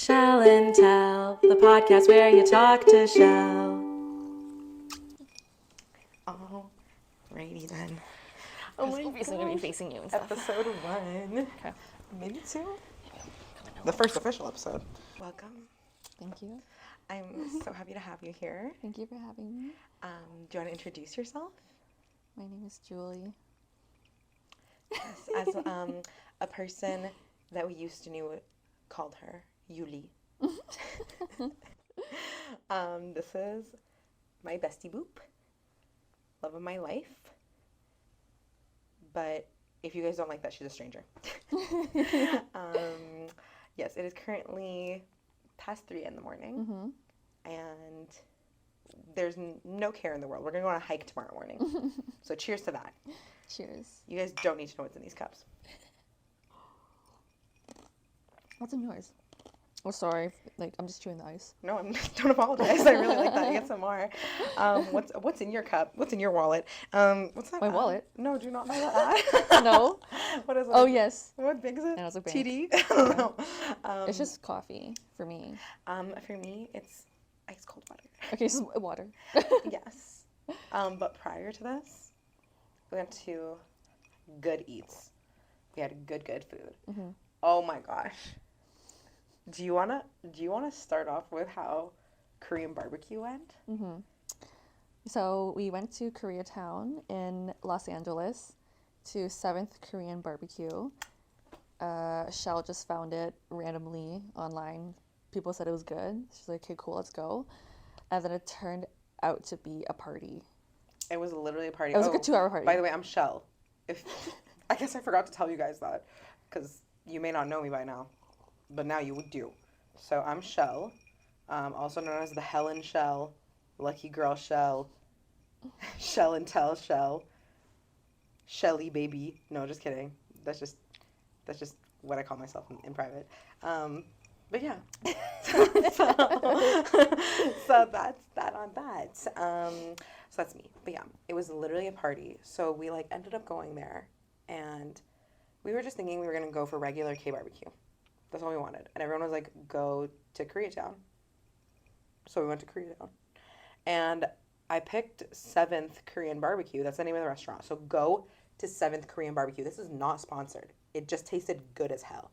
Shell and Tell, the podcast where you talk to Shell. Alrighty then. Oh my gosh. Going to be facing you and stuff. Episode 1. Okay. Maybe 2? The first official episode. Welcome. Thank you. I'm so happy to have you here. Thank you for having me. Do you want to introduce yourself? My name is Julie. Yes, as a person that we used to know called her Yuli. This is my bestie boop. Love of my life. But if you guys don't like that, she's a stranger. Yes, it is currently past 3 in the morning. And there's no care in the world. We're going to go on a hike tomorrow morning. So cheers to that. Cheers. You guys don't need to know what's in these cups. What's in yours? Oh, sorry. I'm just chewing the ice. No, don't apologize. I really like that. Get some more. What's in your cup? What's in your wallet? What's that? My wallet? No, do not know that. No. What is it? Oh, yes. What bank is it? And I was like, TD? Yeah. No. It's just coffee for me. For me, it's ice cold water. Okay, so water. Yes. But prior to this, we went to Good Eats. We had good food. Oh my gosh. Do you wanna start off with how Korean barbecue went? So we went to Koreatown in Los Angeles to 7th Korean Barbecue. Shell just found it randomly online. People said it was good. She's like, okay, cool, let's go. And then it turned out to be a party. It was literally a party. It was like a 2-hour party. By the way, I'm Shell. I guess I forgot to tell you guys that because you may not know me by now, but now you do. So I'm Shell, also known as the Helen Shell, Lucky Girl Shell, Shell and Tell Shell, Shelly Baby. No, just kidding. That's just what I call myself in private. But yeah. So that's that on that. So that's me. But yeah, it was literally a party. So we ended up going there, and we were just thinking we were gonna go for regular K barbecue. That's all we wanted. And everyone was like, go to Koreatown. So we went to Koreatown. And I picked 7th Korean Barbecue. That's the name of the restaurant. So go to 7th Korean Barbecue. This is not sponsored. It just tasted good as hell.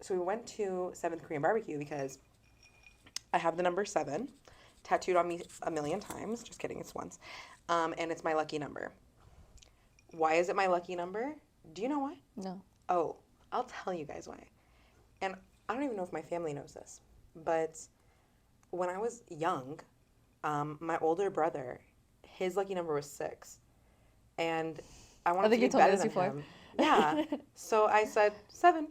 So we went to 7th Korean Barbecue because I have the number 7 tattooed on me a million times. Just kidding, it's once. And it's my lucky number. Why is it my lucky number? Do you know why? No. Oh, I'll tell you guys why. And I don't even know if my family knows this, but when I was young, my older brother, his lucky number was 6. And I wanted to be better than him. Yeah. So I said 7.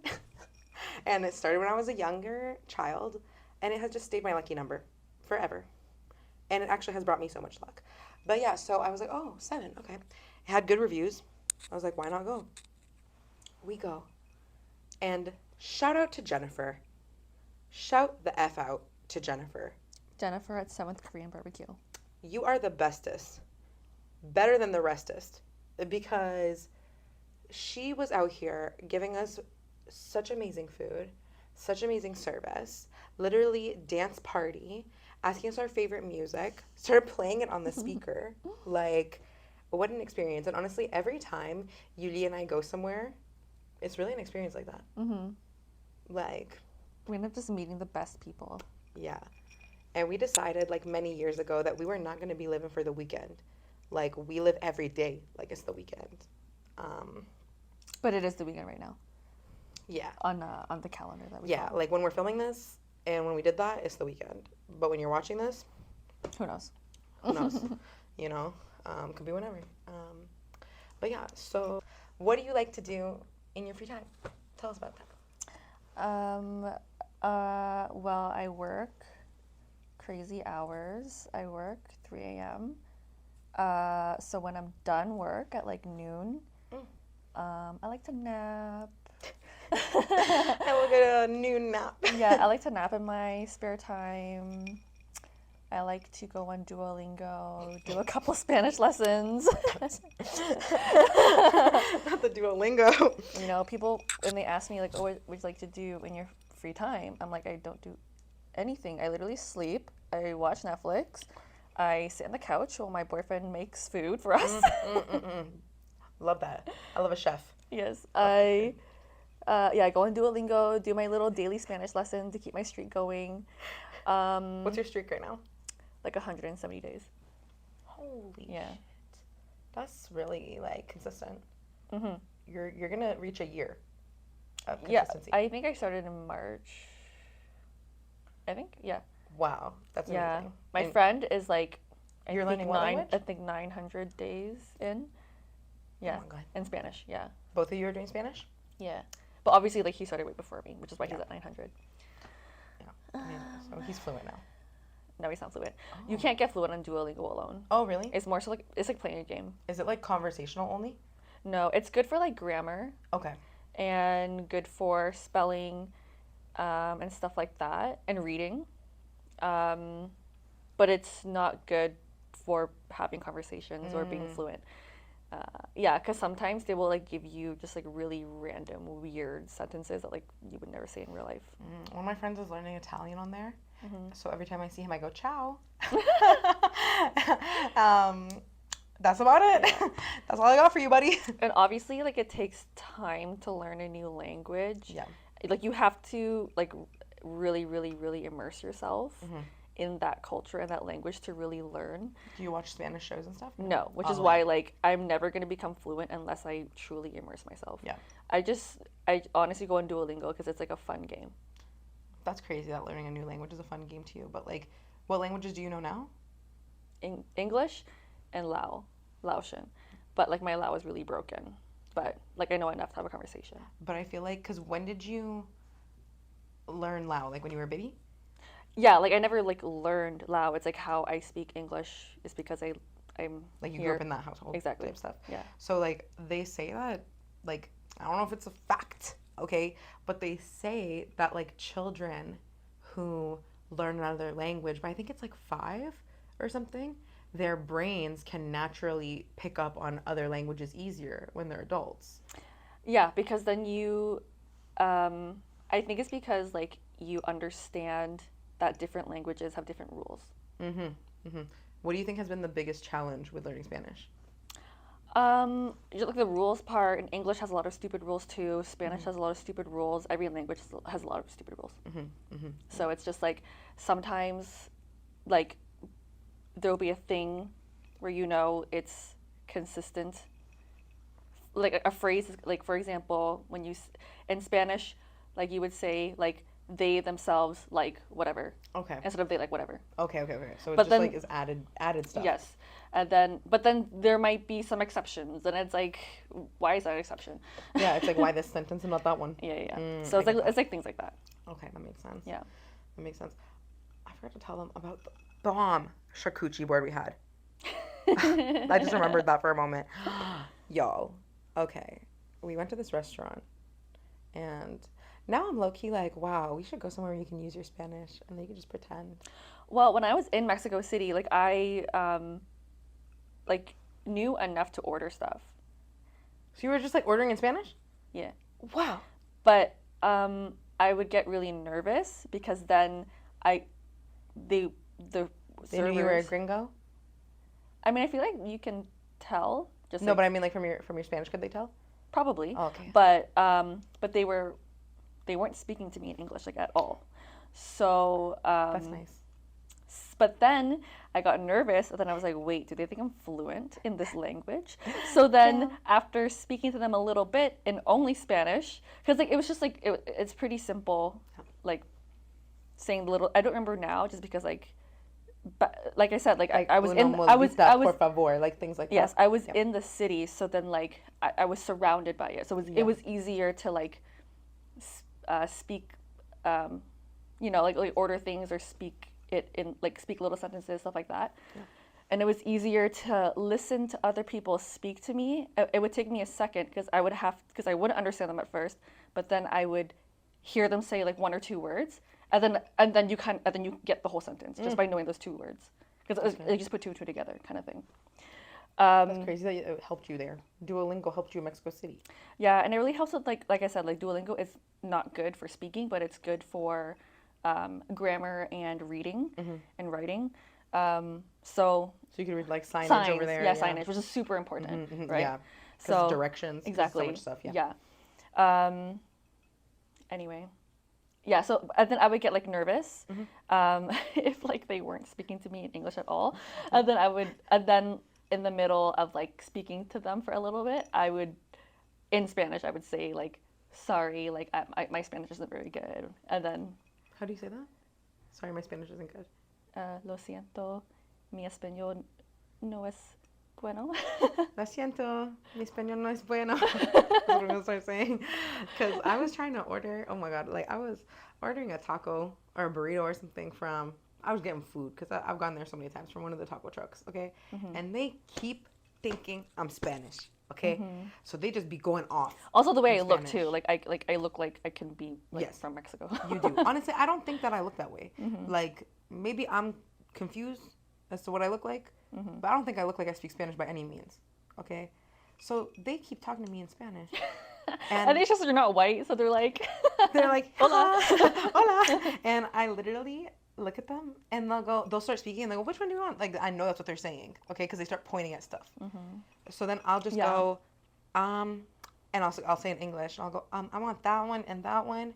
And it started when I was a younger child, and it has just stayed my lucky number forever. And it actually has brought me so much luck. But yeah, so I was like, oh, 7, okay. It had good reviews. I was like, why not go? We go. And shout out to Jennifer. Shout the F out to Jennifer. Jennifer at 7th Korean Barbecue. You are the bestest. Better than the restest. Because she was out here giving us such amazing food, such amazing service, literally dance party, asking us our favorite music, started playing it on the speaker. What an experience. And honestly, every time Yuli and I go somewhere, it's really an experience like that. We end up just meeting the best people. Yeah. And we decided many years ago that we were not going to be living for the weekend. We live every day like it's the weekend. But it is the weekend right now. Yeah. On the calendar that we Yeah, follow. when we're filming this and when we did that, it's the weekend. But when you're watching this, Who knows? who knows? Could be whenever. But yeah, so what do you like to do in your free time? Tell us about that. Well, I work crazy hours. I work 3 a.m. So when I'm done work at noon, I like to nap. I will get a noon nap. Yeah, I like to nap in my spare time. I like to go on Duolingo, do a couple Spanish lessons. Not the Duolingo. You know, people, when they ask me, like, oh, what would you like to do in your free time? I'm like, I don't do anything. I literally sleep. I watch Netflix. I sit on the couch while my boyfriend makes food for us. Love that. I love a chef. Yes, I go on Duolingo, do my little daily Spanish lesson to keep my streak going. What's your streak right now? Like 170 days. Holy Yeah. shit. That's really like consistent. Mm-hmm. You're gonna reach a year of Yeah, consistency. I think I started in March. I think, yeah. Wow, that's Yeah. amazing. My And friend is like, You're learning what language? I think 900 days in. Yeah, Oh my God. in Spanish, yeah. Both of you are doing Spanish? Yeah. But obviously, like, he started way before me, which is why he's Yeah. at 900. Yeah. Amazing. So he's fluent now. No, he's not fluent. You can't get fluent on Duolingo alone. Oh, really? It's more so like, it's like playing a game. Is it like conversational only? No, it's good for like grammar Okay. and good for spelling and stuff like that and reading. But it's not good for having conversations or being fluent. Yeah, because sometimes they will like give you just like really random, weird sentences that like you would never say in real life. One of my friends is learning Italian on there. So every time I see him, I go, ciao. That's about it. That's all I got for you, buddy. And obviously, like it takes time to learn a new language. Yeah. Like you have to like really, really, really immerse yourself in that culture and that language to really learn. Do you watch Spanish shows and stuff? No, which is Oh, why like I'm never gonna become fluent unless I truly immerse myself. Yeah. I honestly go on Duolingo because it's like a fun game. That's crazy that learning a new language is a fun game to you. But like, what languages do you know now? English and Laotian, but like my Lao is really broken. But like I know enough to have a conversation. But I feel like, because when did you learn Lao? Like when you were a baby? Yeah, like I never like learned Lao. It's like how I speak English is because I'm Like you here. grew up in that household. Exactly. Type stuff. Yeah. So like they say that, like, I don't know if it's a fact, okay? But they say that like children who learn another language, but I think it's like 5 or something, their brains can naturally pick up on other languages easier when they're adults. Yeah, because then I think it's because like you understand that different languages have different rules. What do you think has been the biggest challenge with learning Spanish? Just like the rules part, and English has a lot of stupid rules too. Spanish has a lot of stupid rules. Every language has a lot of stupid rules. So it's just like sometimes, like there'll be a thing where you know it's consistent. Like a phrase, like for example, when you in Spanish, like you would say like they themselves like whatever Okay. instead of they like whatever. Okay. So it But just then- like is added stuff. Yes. And then, but then there might be some exceptions, and it's like, why is that an exception? Yeah, it's like why this sentence and not that one. Yeah. So I it's like get that. it's like things like that. Okay, that makes sense. Yeah. That makes sense. I forgot to tell them about the bomb charcuterie board we had. I just remembered that for a moment. Y'all, okay. We went to this restaurant, and now I'm low-key like, wow, we should go somewhere where you can use your Spanish, and then you can just pretend. Well, when I was in Mexico City, like I like knew enough to order stuff. So you were just like ordering in Spanish? Yeah. Wow. But I would get really nervous because then the They knew you were a servers. gringo? I mean, I feel like you can tell. Just No, like, but I mean like from your Spanish, could they tell? probably. Oh, okay. But they weren't speaking to me in English like at all. So That's nice. But then I got nervous, and then I was like, wait, do they think I'm fluent in this language? So then after speaking to them a little bit in only Spanish, because like it was just like it's pretty simple, like saying the little. I don't remember now, just because like, but like I said, like I was in por favor, like things like yes, that. I was in the city, so then like I was surrounded by it, so it was easier to like speak, like order things or speak it in like speak little sentences, stuff like that. And it was easier to listen to other people speak to me. It would take me a second because I wouldn't understand them at first, but then I would hear them say like 1 or 2 words, and then you get the whole sentence just by knowing those 2 words, because you just put 2 and 2 together, kind of thing. That's crazy that it helped you there. Duolingo helped you in Mexico City. Yeah, and it really helps with like I said, like Duolingo is not good for speaking, but it's good for grammar and reading and writing. So So you could read like signage signs, over there. yeah, signage, which is super important, right? Yeah. So Directions. exactly, So much stuff. Yeah. Anyway, yeah. So and then I would get like nervous if like they weren't speaking to me in English at all, and then in the middle of like speaking to them for a little bit, in Spanish I would say like sorry, like my Spanish isn't very good, and then How do you say that? Sorry, my Spanish isn't good. lo siento, mi español no es bueno. Lo siento, mi español no es bueno. That's what I'm gonna start saying. Because I was trying to order, oh my God, like I was ordering a taco or a burrito or something from, I was getting food because I've gone there so many times from one of the taco trucks, okay? And they keep thinking I'm Spanish, okay? So they just be going off. Also the way I in look Spanish. too, like I look like I can be like Yes. from Mexico. You do. Honestly, I don't think that I look that way. Like, maybe I'm confused as to what I look like, but I don't think I look like I speak Spanish by any means. Okay? So they keep talking to me in Spanish. And it's just they're not white, so they're like they're like, hola. hola. And I literally look at them and they'll start speaking and they go, which one do you want? Like, I know that's what they're saying, okay? Because they start pointing at stuff. So then I'll just go, and I'll say in English, and I'll go, I want that one and that one.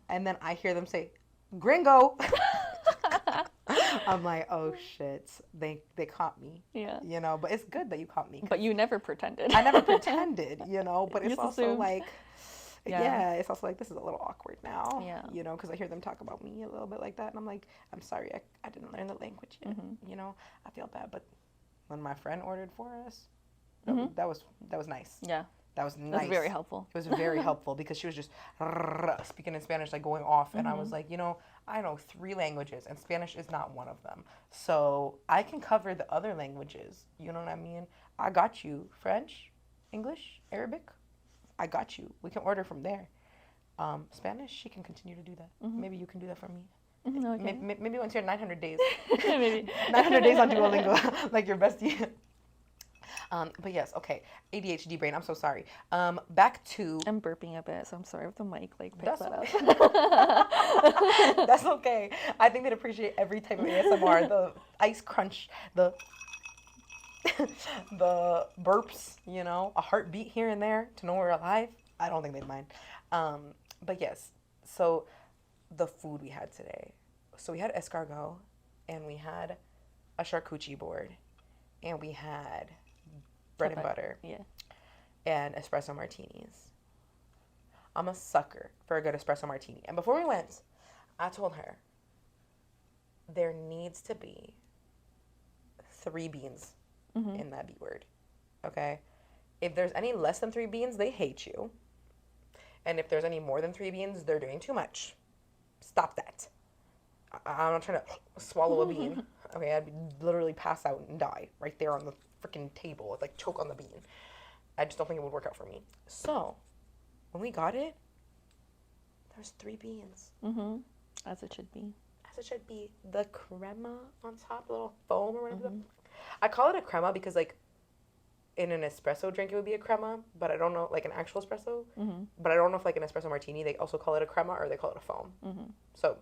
And then I hear them say, gringo. I'm like, oh shit, they caught me. Yeah. You know, but it's good that you caught me. But you never pretended. I never pretended, you know, but You it's just also assumed. like, Yeah. yeah, it's also like, this is a little awkward now. Yeah. You know, because I hear them talk about me a little bit like that. And I'm like, I'm sorry, I didn't learn the language yet. You know, I feel bad. But when my friend ordered for us, that was nice. Yeah. That was nice. That's very helpful. It was very helpful because she was just speaking in Spanish, like going off. And I was like, you know, I know 3 languages and Spanish is not one of them. So I can cover the other languages. You know what I mean? I got you. French, English, Arabic. I got you. We can order from there. Spanish, she can continue to do that. Maybe you can do that for me. Okay. Maybe once you're 900 days. Maybe 900 days on Duolingo, like your bestie. But yes, okay. ADHD brain, I'm so sorry. Back to... I'm burping a bit, so I'm sorry if the mic like picks That's that okay. up. That's okay. I think they'd appreciate every type of ASMR. The ice crunch, the burps, you know, a heartbeat here and there to know we're alive. I don't think they'd mind. But yes, so the food we had today. So we had escargot, and we had a charcuterie board, and we had bread and butter, Yeah. and espresso martinis. I'm a sucker for a good espresso martini. And before we went, I told her there needs to be 3 beans in that B word. Okay? If there's any less than 3 beans, they hate you. And if there's any more than 3 beans, they're doing too much. Stop that. I'm not trying to swallow a bean. Okay, I'd literally pass out and die right there on the freaking table. It's like choke on the bean. I just don't think it would work out for me. So, when we got it, there's 3 beans. As it should be. As it should be. The crema on top, the little foam or whatever. I call it a crema because, like, in an espresso drink it would be a crema, but I don't know, like an actual espresso. But I don't know if, like, an espresso martini, they also call it a crema or they call it a foam. So,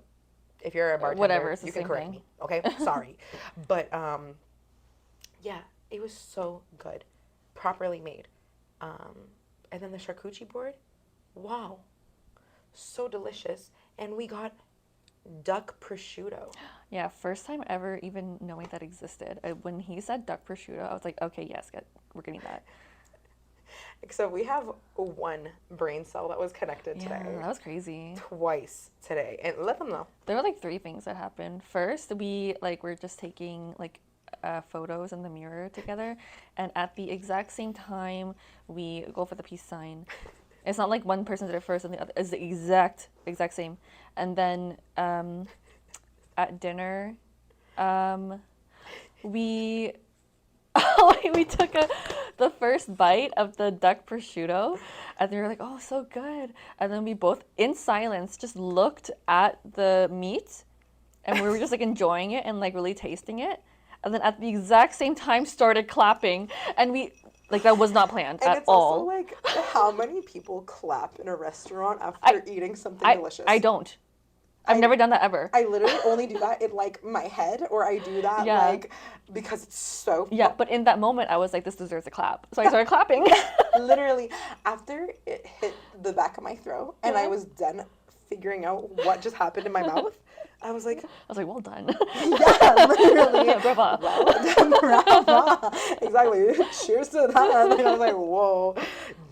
if you're a bartender, Whatever, it's the you can same correct thing. me. Okay? Sorry. But, yeah, it was so good. Properly made. And then the charcuterie board, wow. So delicious. And we got duck prosciutto. Yeah, first time ever even knowing that existed. When he said duck prosciutto, I was like, okay, yes, we're getting that. So we have 1 brain cell that was connected Yeah, today. that was crazy. Twice today. And let them know. There were like 3 things that happened. First, we were just taking photos in the mirror together, and at the exact same time we go for the peace sign. It's not like one person did it first and the other. It's the exact same. And then at dinner, we we took the first bite of the duck prosciutto, and we were like, oh, so good. And then we both in silence just looked at the meat, and we were just like enjoying it and like really tasting it. and then at the exact same time started clapping, and we like that was not planned And at it's also all. like, how many people clap in a restaurant after eating something delicious? I don't. I've never done that ever. I literally only do that in like my head, or I do that Yeah. like because it's so Yeah, but in that moment, I was like, this deserves a clap. So I started clapping. literally after it hit the back of my throat and I was done figuring out what just happened in my mouth. I was like, well done. yeah, literally. Brava. Well done, brava. Exactly. Cheers to that. Like, I was like, whoa.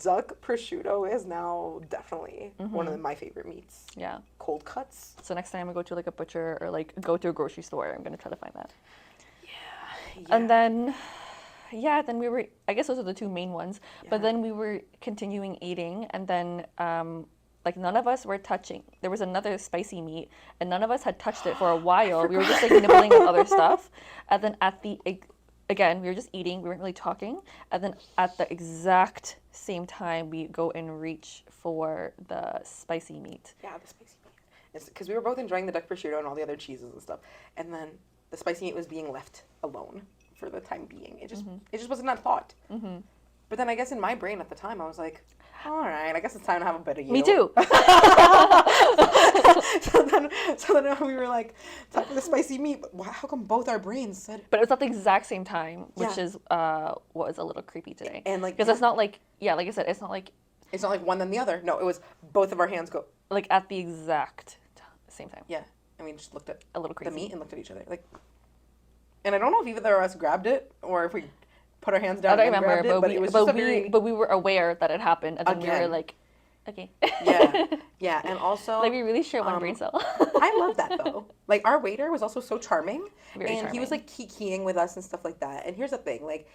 Duck prosciutto is now definitely one of my favorite meats. Yeah. Cold cuts. So next time I go to like a butcher or like go to a grocery store, I'm gonna try to find that. Yeah. And then, then we were. I guess those are the two main ones. But Yeah. then we were continuing eating, and then like none of us were touching. There was another spicy meat, and none of us had touched it for a while. We were just like nibbling on other stuff, and then again we were just eating. We weren't really talking, and then at the exact same time we go and reach for the spicy meat. Yeah, the spicy meat. It's because we were both enjoying the duck prosciutto and all the other cheeses and stuff, and then the spicy meat was being left alone for the time being. It just wasn't that thought. Mm-hmm. But then I guess in my brain at the time I was like, all right, I guess it's time to have a bit of you. Me too. so then we were like, time for the spicy meat. But how come both our brains said? But it was at the exact same time, which Yeah. is what was a little creepy today. And like, because it's not like like I said, it's not like one then the other. No, it was both of our hands go. like at the exact same time. Yeah, and we just looked at A little crazy. the meat and looked at each other like. And I don't know if either of us grabbed it or if we put our hands down. I don't and remember, grabbed it, but it was just a very but we were aware that it happened, and then we were Again. like, okay. yeah, and also Like we really share one brain cell. I love that though. Like our waiter was also so charming, Very and he was charming. like kikiing with us and stuff like that. And here's the thing, like,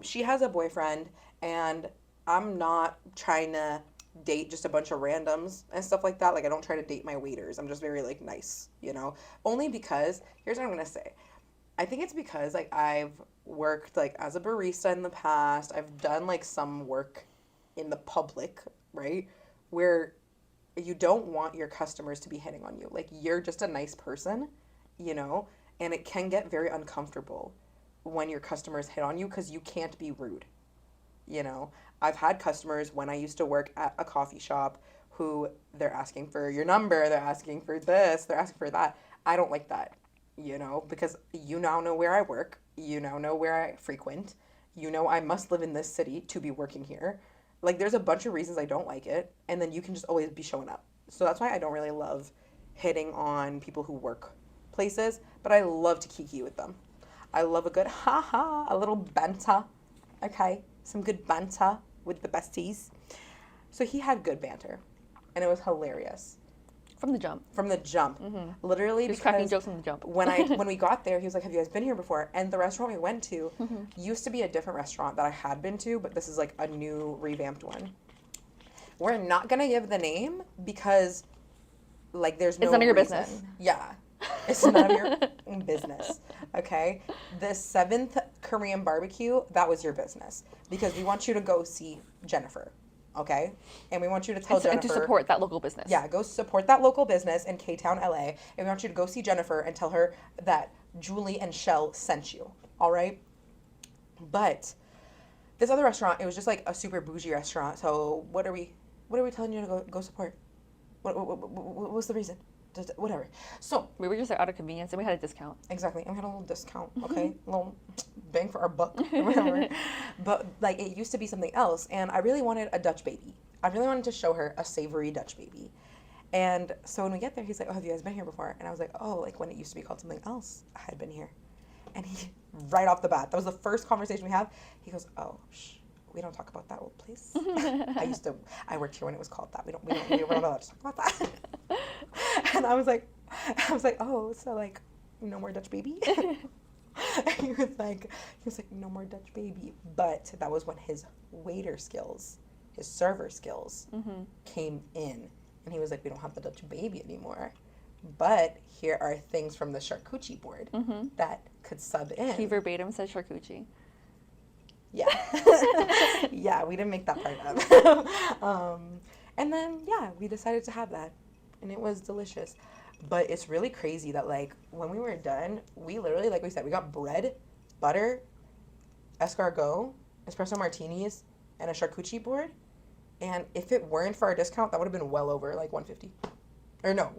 she has a boyfriend, and I'm not trying to date just a bunch of randoms and stuff like that. Like I don't try to date my waiters. I'm just very like nice, you know. Only because here's what I'm gonna say. I think it's because like I've worked like as a barista in the past. I've done like some work in the public, right? Where you don't want your customers to be hitting on you. Like you're just a nice person, you know, and it can get very uncomfortable when your customers hit on you because you can't be rude. You know, I've had customers when I used to work at a coffee shop who they're asking for your number, they're asking for this, they're asking for that. I don't like that, you know, because you now know where I work, you now know where I frequent, you know I must live in this city to be working here. Like there's a bunch of reasons I don't like it, and then you can just always be showing up. So that's why I don't really love hitting on people who work places, but I love to kiki with them. I love a good ha, a little banter, okay? Some good banter with the besties. So he had good banter, and it was hilarious. From the jump. From the jump. Literally, He was cracking because jokes from the jump. when we got there, he was like, have you guys been here before? And the restaurant we went to used to be a different restaurant that I had been to, but this is like a new revamped one. We're not going to give the name because like there's no It's none of your reason. business. Yeah. It's none of your business. Okay? The 7th Korean barbecue, that was your business. Because we want you to go see Jennifer. Okay? And we want you to tell Jennifer. And to support that local business. Yeah, go support that local business in K-Town, LA. And we want you to go see Jennifer and tell her that Julie and Shell sent you. All right? But this other restaurant, it was just like a super bougie restaurant. So what are we telling you to go support? What's the reason? Whatever. So We were just out of convenience, and we had a discount. exactly, and we had a little discount. Okay, a little bang for our buck or whatever. But like it used to be something else, and I really wanted a Dutch baby. I really wanted to show her a savory Dutch baby. And so when we get there, he's like, "Oh, have you guys been here before?" And I was like, "Oh, like when it used to be called something else, I had been here." And he, right off the bat, that was the first conversation we had. He goes, "Oh, we don't talk about that old place. I worked here when it was called that. We don't allowed to talk about that." And I was like, "Oh, so like, no more Dutch baby?" And he was like, "No more Dutch baby." But that was when his waiter skills, his server skills came in. And he was like, "We don't have the Dutch baby anymore. But here are things from the charcuterie board that could sub in." He verbatim said charcuterie. Yeah. Yeah, we didn't make that part up. And then, yeah, we decided to have that. And it was delicious. But it's really crazy that, like, when we were done, we literally, like we said, we got bread butter, escargot, espresso martinis, and a charcuterie board. And if it weren't for our discount, that would have been well over like 150. Or no,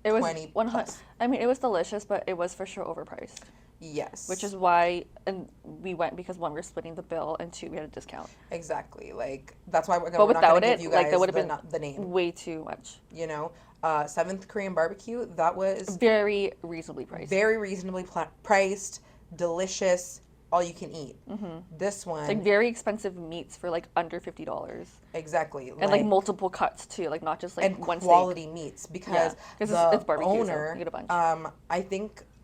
It was 120 plus. I mean, it was delicious, but it was for sure overpriced. Yes. Which is why, and we went because one, we were splitting the bill, and two, we had a discount. Exactly. Like, that's why we're But not going without to give it, you like, guys that would have been the name. way too much. You know? 7th Korean barbecue, that was Very reasonably priced. very reasonably priced, delicious, all you can eat. This one, Like, very expensive meats for, like, under $50. exactly. And, like, multiple cuts, too. Like, not just, like, and one quality steak. meats, because it's the barbecue, so owner, you get a bunch.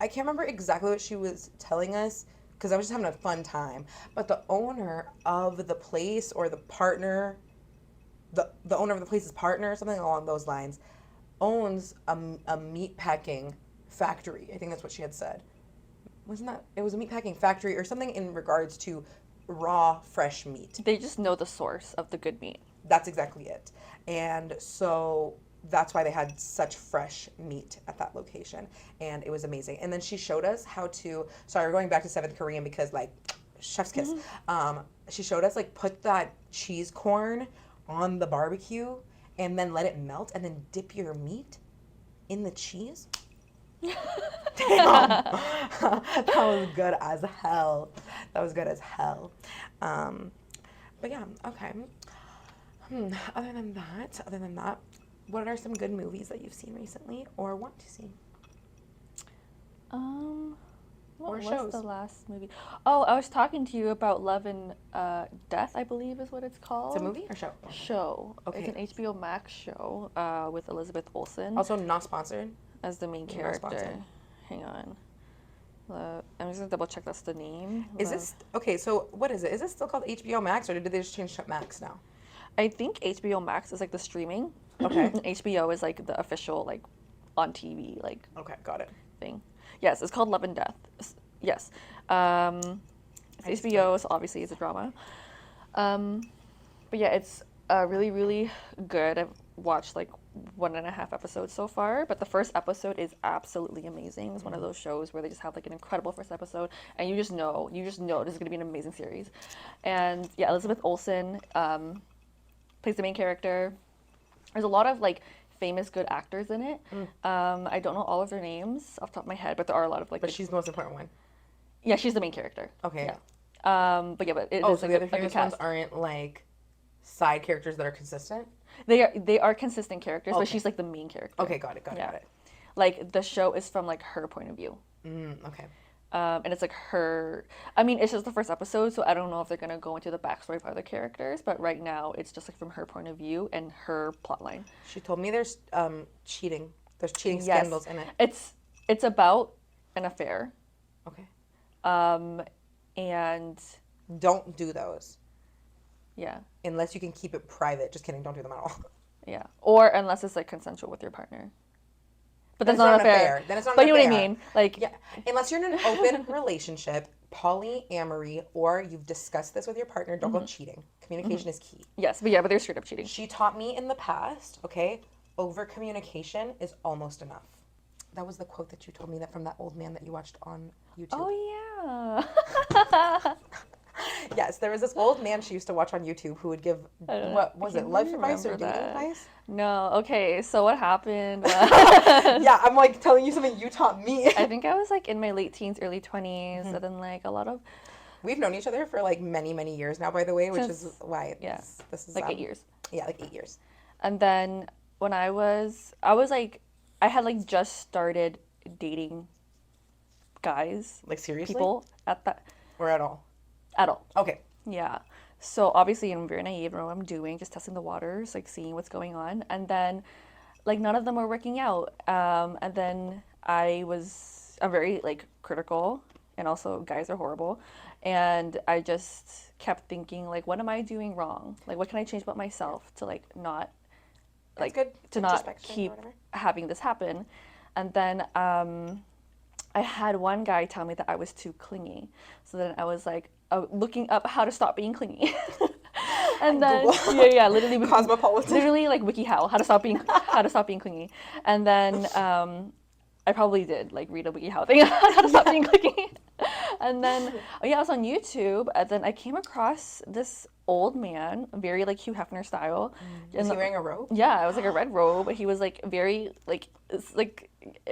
I can't remember exactly what she was telling us, because I was just having a fun time, but the owner of the place, or the partner, the owner of the place's partner, something along those lines, owns a meat packing factory. I think that's what she had said. Wasn't that? It was a meat packing factory or something in regards to raw, fresh meat. They just know the source of the good meat. That's exactly it. And so that's why they had such fresh meat at that location. And it was amazing. And then she showed us how to, sorry, we're going back to 7th Korean because, like, chef's kiss. She showed us, like, put that cheese corn on the barbecue and then let it melt and then dip your meat in the cheese. Damn. That was good as hell. That was good as hell. But yeah, okay. Other than that, what are some good movies that you've seen recently or want to see? What Or was shows. the last movie? Oh, I was talking to you about Love and Death, I believe is what it's called. It's a movie or show? Show. Okay. It's an HBO Max show with Elizabeth Olsen Also not sponsored. as the main not character. sponsored. Hang on. I'm just gonna double check that's the name. Is this okay? So what is it? Is it still called HBO Max, or did they just change to Max now? I think HBO Max is like the streaming. Okay. And HBO is like the official like on TV like Okay, got it. thing. Yes, it's called Love and Death. Yes. It's HBO, so obviously it's a drama. But yeah, it's really, really good. I've watched like 1.5 episodes so far, but the first episode is absolutely amazing. It's one of those shows where they just have like an incredible first episode, and you just know this is going to be an amazing series. And yeah, Elizabeth Olsen plays the main character. There's a lot of like famous good actors in it. I don't know all of their names off the top of my head, but there are a lot of like. But she's the most important one. Yeah, she's the main character. Okay. Yeah. But it is So like the other a good famous ones cast. aren't like side characters that are consistent? They are consistent characters, but Okay. she's like the main character. Okay, got it. Yeah. Like the show is from like her point of view. Okay. And it's like her. I mean, it's just the first episode, so I don't know if they're gonna go into the backstory of other characters. But right now, it's just like from her point of view and her plotline. She told me there's cheating. There's cheating Yes. scandals in it. It's about an affair. Okay. And Don't do those yeah, unless you can keep it private. Just kidding. Don't do them at all. yeah. Or unless it's like consensual with your partner. But Then that's not an affair. Then it's not But an you know what I affair. mean? Like Yeah, unless you're in an open relationship, polyamory, or you've discussed this with your partner, don't go cheating. Communication is key. yes, but they're straight up cheating. She taught me in the past, okay, over communication is almost enough. That was the quote that you told me that from that old man that you watched on YouTube. Oh yeah. Yes, there was this old man she used to watch on YouTube who would give, what was it, life advice or remember dating that. advice? No, okay, so what happened? Yeah, I'm like telling you something you taught me. I think I was like in my late teens, early 20s, and then like a lot of We've known each other for like many, many years now, by the way, which Since- is why yeah, this is like 8 years. Yeah, like 8 years. And then when I was like, I had like just started dating guys, Like seriously? people at that, Or at all? at all. Okay. Yeah. So obviously I'm very naive, I don't know what I'm doing, just testing the waters, like seeing what's going on. And then like none of them were working out. And then I'm very like critical, and also guys are horrible. And I just kept thinking like, what am I doing wrong? Like what can I change about myself to like not like good to not introspection or keep whatever. having this happen. And then I had one guy tell me that I was too clingy. So then I was like looking up how to stop being clingy. And then Google. yeah, literally Cosmopolitan. literally like WikiHow, how to stop being clingy. And then I probably did like read a WikiHow thing how to stop being clingy. And then, oh yeah, I was on YouTube, and then I came across this old man, very like Hugh Hefner style. Was And he wearing a robe? yeah, it was like a red robe. He was like very like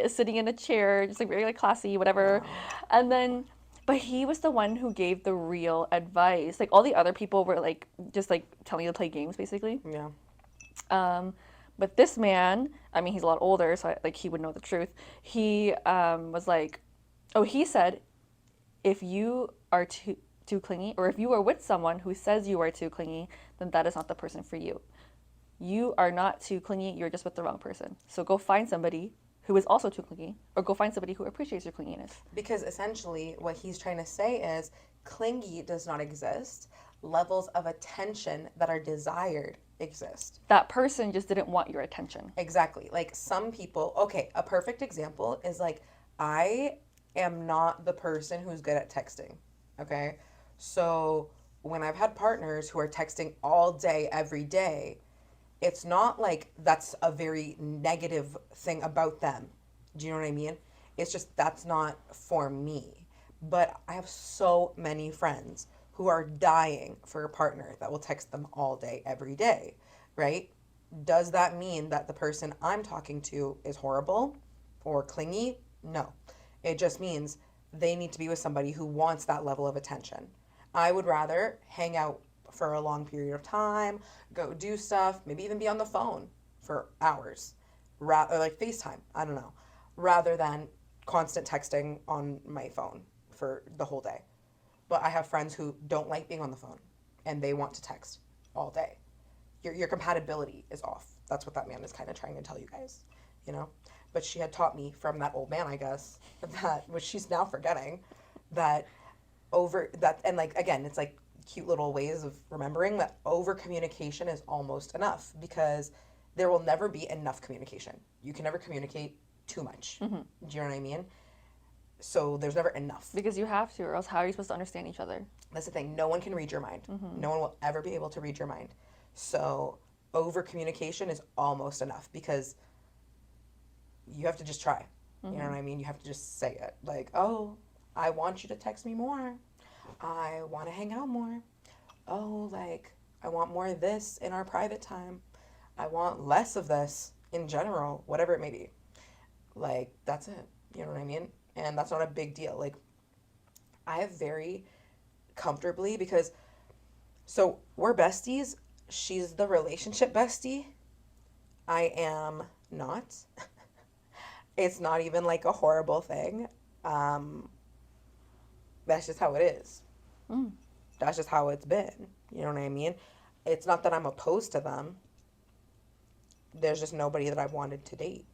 sitting in a chair, just like very like classy, whatever. Wow. And then, but he was the one who gave the real advice. Like all the other people were like just like telling you to play games, basically. Yeah. But this man, I mean, he's a lot older, so like he would know the truth. He was like, oh, he said, if you are too clingy, or if you are with someone who says you are too clingy, then that is not the person for you. You are not too clingy. You're just with the wrong person. So go find somebody who is also too clingy, or go find somebody who appreciates your clinginess. Because essentially, what he's trying to say is clingy does not exist. Levels of attention that are desired exist. That person just didn't want your attention. Exactly. Like some people, okay, a perfect example is like, I am not the person who's good at texting. Okay. So when I've had partners who are texting all day, every day, it's not like that's a very negative thing about them. Do you know what I mean? It's just that's not for me. But I have so many friends who are dying for a partner that will text them all day, every day, right? Does that mean that the person I'm talking to is horrible or clingy? No. It just means they need to be with somebody who wants that level of attention. I would rather hang out for a long period of time, go do stuff, maybe even be on the phone for hours, or like FaceTime, I don't know, rather than constant texting on my phone for the whole day. But I have friends who don't like being on the phone and they want to text all day. Your compatibility is off. That's what that man is kind of trying to tell you guys, you know? But she had taught me from that old man, I guess, that, which she's now forgetting, that and like, again, it's like cute little ways of remembering that over communication is almost enough because there will never be enough communication. You can never communicate too much. Do you know what I mean? So there's never enough. Because you have to, or else how are you supposed to understand each other? That's the thing. No one can read your mind. No one will ever be able to read your mind. So over communication is almost enough because you have to just try. You know what I mean? You have to just say it. Like, oh, I want you to text me more. I want to hang out more. Oh, like, I want more of this in our private time. I want less of this in general, whatever it may be. Like, that's it. You know what I mean? And that's not a big deal. Like, I have very comfortably because, so we're besties. She's the relationship bestie. I am not. It's not even like a horrible thing. That's just how it is. That's just how it's been. You know what I mean? It's not that I'm opposed to them. There's just nobody that I've wanted to date.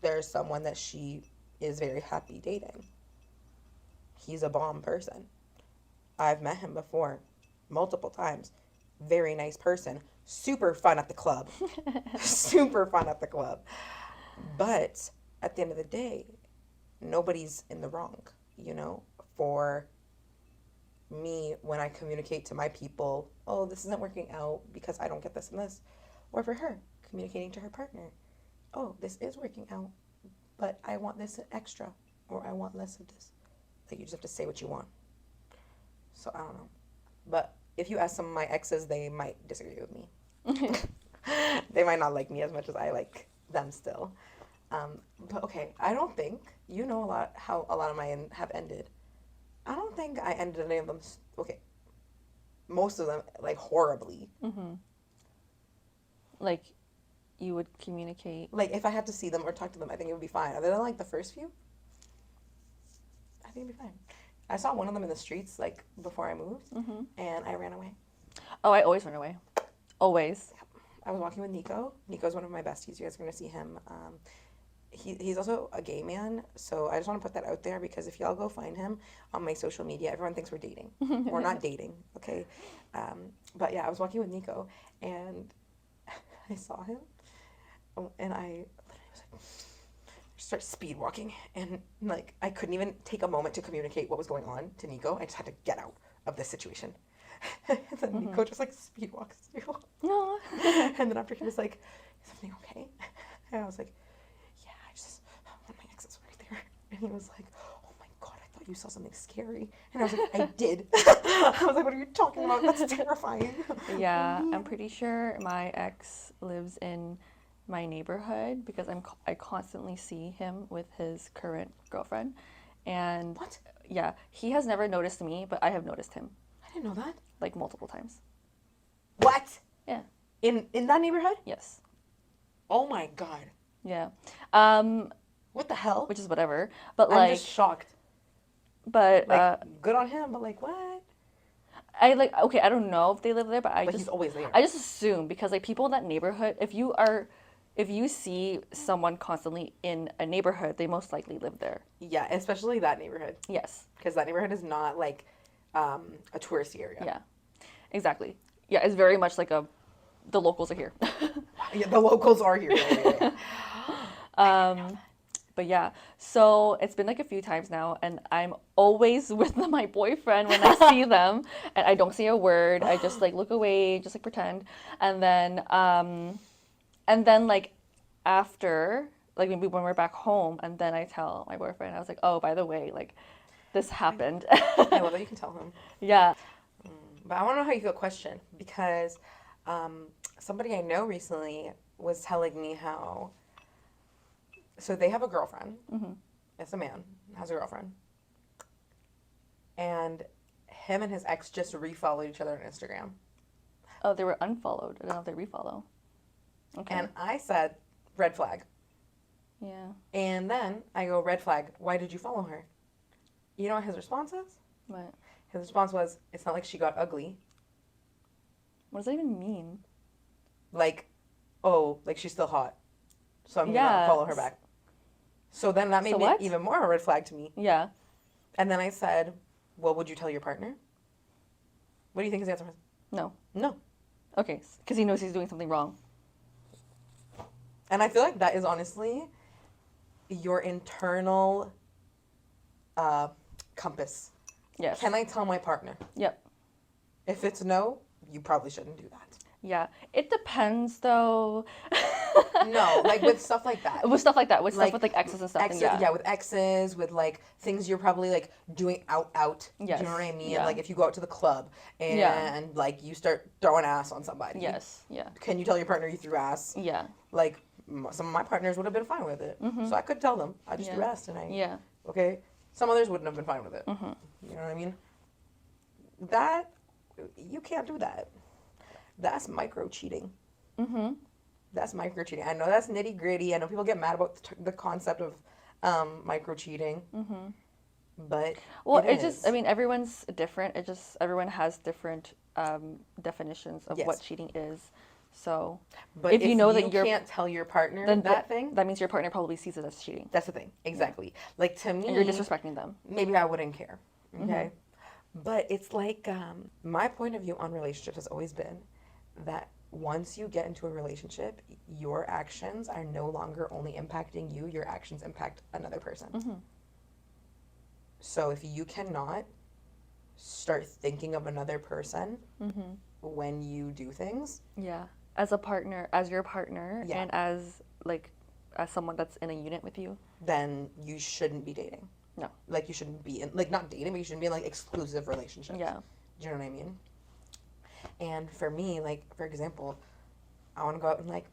There's someone that she is very happy dating. He's a bomb person. I've met him before, multiple times. Very nice person. Super fun at the club. Super fun at the club. But at the end of the day, nobody's in the wrong, you know? For me, when I communicate to my people, oh, this isn't working out because I don't get this and this. Or for her, communicating to her partner, oh, this is working out, but I want this extra, or I want less of this. Like, you just have to say what you want. So, I don't know. But if you ask some of my exes, they might disagree with me. They might not like me as much as I like them still. But okay, I don't think, you know how a lot of mine have ended. I don't think I ended any of them, okay, most of them, like, horribly. Like, you would communicate. Like, if I had to see them or talk to them, I think it would be fine. Other than, like, the first few, I think it'd be fine. I saw one of them in the streets, like, before I moved, and I ran away. Oh, I always run away. Always. I was walking with Nico. Nico's one of my besties. You guys are going to see him. He's also a gay man, so I just want to put that out there because if y'all go find him on my social media, everyone thinks we're dating. We're not dating, okay? But yeah, I was walking with Nico, and I saw him, and I literally was like, start speed walking, and like I couldn't even take a moment to communicate what was going on to Nico. I just had to get out of this situation. And then Nico just like speed walks through. No. And then after he was like, is everything okay? And I was like, yeah, one of my exes right there. And he was like, oh my God, thought you saw something scary. And I was like, I did. I was like, what are you talking about? That's terrifying. Yeah, I'm pretty sure my ex lives in my neighborhood because I constantly see him with his current girlfriend. And What? yeah, he has never noticed me, but I have noticed him I didn't know that. like multiple times. What? Yeah. In that neighborhood? Yes. Oh my God. Yeah. What the hell? Which is whatever. But I'm like just shocked. but Like, good on him, but like, what? I like okay, I don't know if they live there, but But he's always there. I just assume because like people in that neighborhood, if you see someone constantly in a neighborhood, they most likely live there. Yeah, especially that neighborhood. Yes. Because that neighborhood is not like a touristy area. Yeah. Exactly. Yeah, it's very much like the locals are here. Yeah, the locals are here. But yeah, so it's been like a few times now, and I'm always with my boyfriend when I see them, and I don't say a word. I just like look away, just like pretend, and then like after, like maybe when we're back home, and then I tell my boyfriend, I was like, oh, by the way, like this happened. I love that you can tell him. Yeah. But I want to know how you feel questioned because somebody I know recently was telling me how. So they have a girlfriend. Mm-hmm. It's a man, has a girlfriend. And him and his ex just refollowed each other on Instagram. Oh, they were unfollowed. I don't know if they refollow. Okay. And I said, red flag. Yeah. And then I go, red flag, why did you follow her? You know what his response is? What? His response was, it's not like she got ugly. What does that even mean? Like, oh, like she's still hot. So I'm going to follow her back. So then that made me even more a red flag to me. Yeah. And then I said, well, would you tell your partner? What do you think his answer was? No. No. Okay, because he knows he's doing something wrong. And I feel like that is honestly your internal compass. Yes. Can I tell my partner? Yep. If it's no, you probably shouldn't do that. Yeah. It depends though. No, like with stuff like that. With stuff like that. With stuff with like exes and stuff. Exes, yeah. Yeah, with exes, with like things you're probably like doing out. Yes. Do you know what I mean? Yeah. Like if you go out to the club and like you start throwing ass on somebody. Yes. Yeah. Can you tell your partner you threw ass? Yeah. Like some of my partners would have been fine with it. Mm-hmm. So I could tell them. I just threw ass tonight. Yeah. Okay? Some others wouldn't have been fine with it. Mm-hmm. You know what I mean? That, you can't do that. That's micro cheating. Mm-hmm. That's micro cheating. I know that's nitty gritty. I know people get mad about the concept of micro cheating. Mm-hmm. But well, it just, is. I mean, everyone's different. It just, everyone has different definitions of what cheating is. So, but if you know that you can't tell your partner then that thing, that means your partner probably sees it as cheating. that's the thing. Exactly. Yeah. Like to me, and you're disrespecting them. Maybe I wouldn't care. Okay. Mm-hmm. But it's like my point of view on relationships has always been that once you get into a relationship, your actions are no longer only impacting you, your actions impact another person. Mm-hmm. So if you cannot start thinking of another person when you do things. Yeah. As a partner, as your partner, and as someone that's in a unit with you. Then you shouldn't be dating. No. Like you shouldn't be in, like not dating, but you shouldn't be in like exclusive relationships. Yeah. Do you know what I mean? And for me, like, for example, I want to go out and like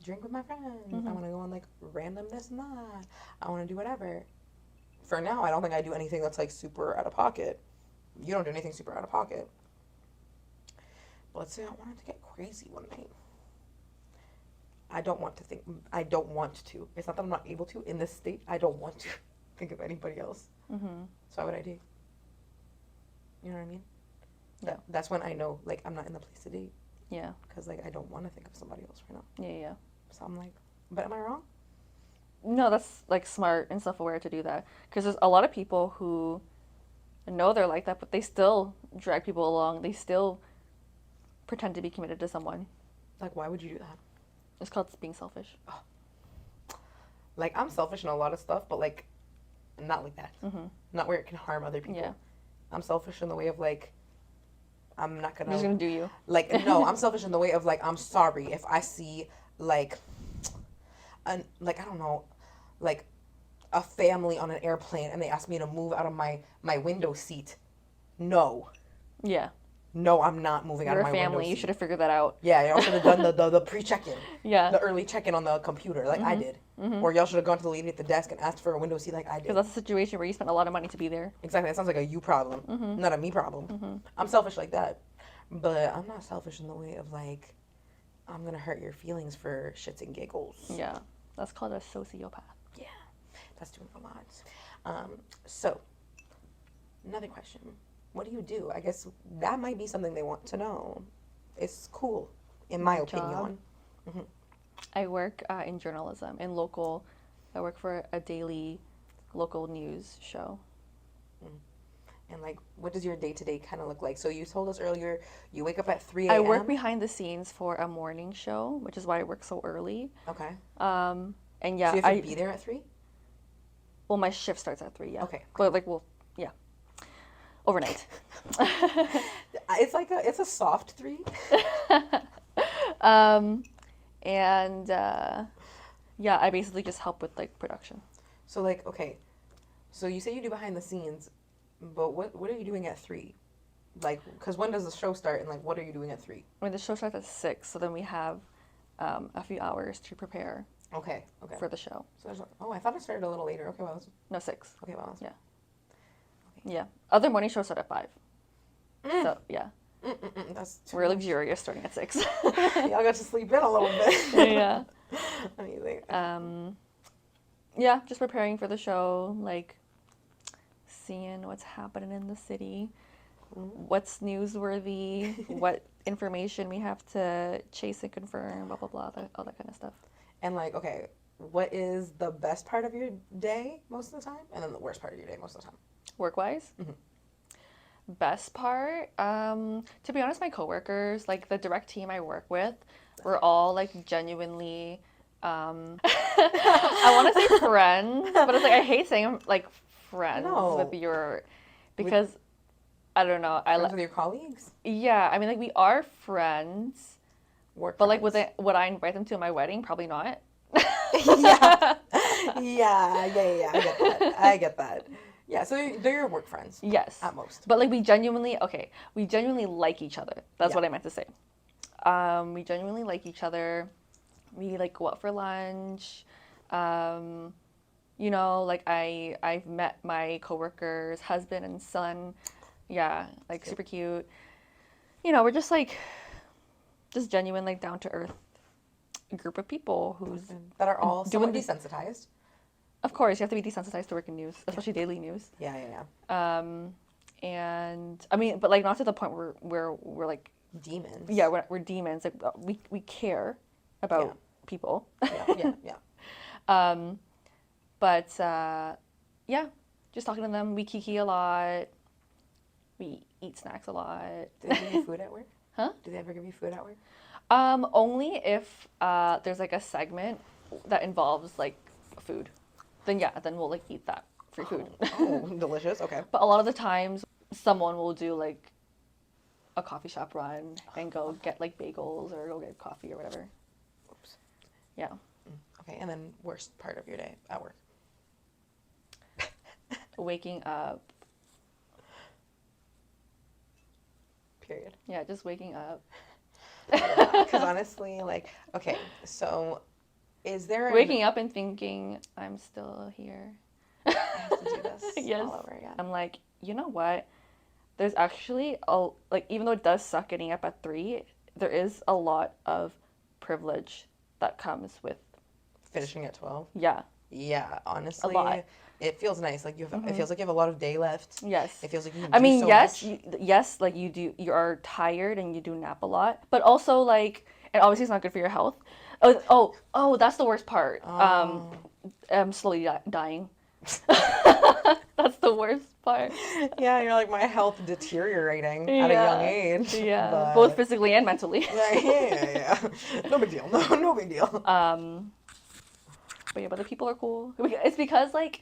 drink with my friends. Mm-hmm. I want to go on like random this and that. I want to do whatever. For now, I don't think I do anything that's like super out of pocket. You don't do anything super out of pocket. But let's say I wanted to get crazy one night. I don't want to. It's not that I'm not able to. In this state, I don't want to think of anybody else. Mm-hmm. So why would I date? You know what I mean? Yeah. That's when I know, like, I'm not in the place to date. Yeah. Because, like, I don't want to think of somebody else right now. Yeah. So I'm like, but am I wrong? No, that's like smart and self-aware to do that. Because there's a lot of people who know they're like that, but they still drag people along. They still pretend to be committed to someone. Like, why would you do that? It's called being selfish. Oh. Like, I'm selfish in a lot of stuff, but, like, not like that. Mm-hmm. Not where it can harm other people. Yeah. I'm selfish in the way of, like, I'm not gonna... I'm just gonna do you. Like, no, I'm selfish in the way of, like, I'm sorry if I see, like, I don't know, like, a family on an airplane and they asked me to move out of my window seat. No. Yeah. No, I'm not moving out You're of a my window family. You seat. should have figured that out. Yeah, y'all should have done the pre-check-in. Yeah. The early check-in on the computer like I did. Or y'all should have gone to the lady at the desk and asked for a window seat like I did. Because that's a situation where you spent a lot of money to be there. Exactly. That sounds like a you problem, not a me problem. I'm selfish like that. But I'm not selfish in the way of like, I'm going to hurt your feelings for shits and giggles. Yeah. That's called a sociopath. Yeah. That's doing a lot. So, another question. What do you do? I guess that might be something they want to know. It's cool, in my opinion. I work in journalism, I work for a daily local news show. And like, what does your day-to-day kind of look like? So you told us earlier, you wake up at 3 a.m.? I work behind the scenes for a morning show, which is why I work so early. Okay. And yeah, So you have to be there at 3? Well, my shift starts at 3, yeah. Okay. But like, well, yeah. Overnight. It's a soft 3. And yeah, I basically just help with like production. So like, okay, so you say you do behind the scenes, but what are you doing at 3? Like, because when does the show start, and like, what are you doing at 3? I mean, the show starts at 6, so then we have a few hours to prepare Okay. for the show. So there's, I thought it started a little later. Okay, well, No, 6. okay, well, Yeah. Yeah. Other morning shows start at 5. So yeah, that's too we're much. luxurious starting at 6. Y'all got to sleep in a little bit. Yeah. Amazing. Yeah, just preparing for the show, like seeing what's happening in the city, what's newsworthy, what information we have to chase and confirm, blah blah blah, all that kind of stuff. And like, okay, what is the best part of your day most of the time, and then the worst part of your day most of the time? Work-wise? Best part, to be honest, my coworkers, like the direct team I work with, we're all like genuinely, I want to say friends, but it's like I hate saying like friends with your, because I don't know, Friends with your colleagues? yeah, I mean like we are friends, Work but like friends. would I invite them to my wedding? Probably not. yeah. I get that. Yeah, so they're your work friends. Yes. At most. But like we genuinely like each other. That's what I meant to say. We genuinely like each other. We like go out for lunch. You know, like I've met my coworker's husband and son. Yeah, like super cute. You know, we're just like genuine, like down to earth group of people that are all somewhat doing desensitized. Of course, you have to be desensitized to working news, especially daily news. Yeah. And I mean, but like not to the point where we're like Demons. yeah, we're demons. Like we care about people. Yeah. But yeah, just talking to them. We kiki a lot. We eat snacks a lot. Do they give you food at work? Huh? Do they ever give you food at work? Only if there's like a segment that involves like food. Then we'll like eat that free food. Oh, delicious. Okay. But a lot of the times, someone will do like a coffee shop run and go get like bagels or go get coffee or whatever. Oops. Yeah. Okay, and then worst part of your day at work? Waking up. Period. Yeah, just waking up. Because honestly, like, okay, so is there Waking up and thinking, I'm still here. I have to do this Yes. all over again. I'm like, you know what? There's actually, like, even though it does suck getting up at 3, there is a lot of privilege that comes with Finishing at 12? Yeah. Yeah, honestly. A lot. It feels nice. Like it feels like you have a lot of day left. Yes. It feels like you can I do mean, so yes, much. yes, like you are tired and you do nap a lot, but also like, and obviously it's not good for your health. Oh, that's the worst part. I'm slowly dying. That's the worst part. Yeah, you're like, my health deteriorating at a young age. Yeah, but- both physically and mentally. Yeah. No big deal. No big deal. But the people are cool. It's because like,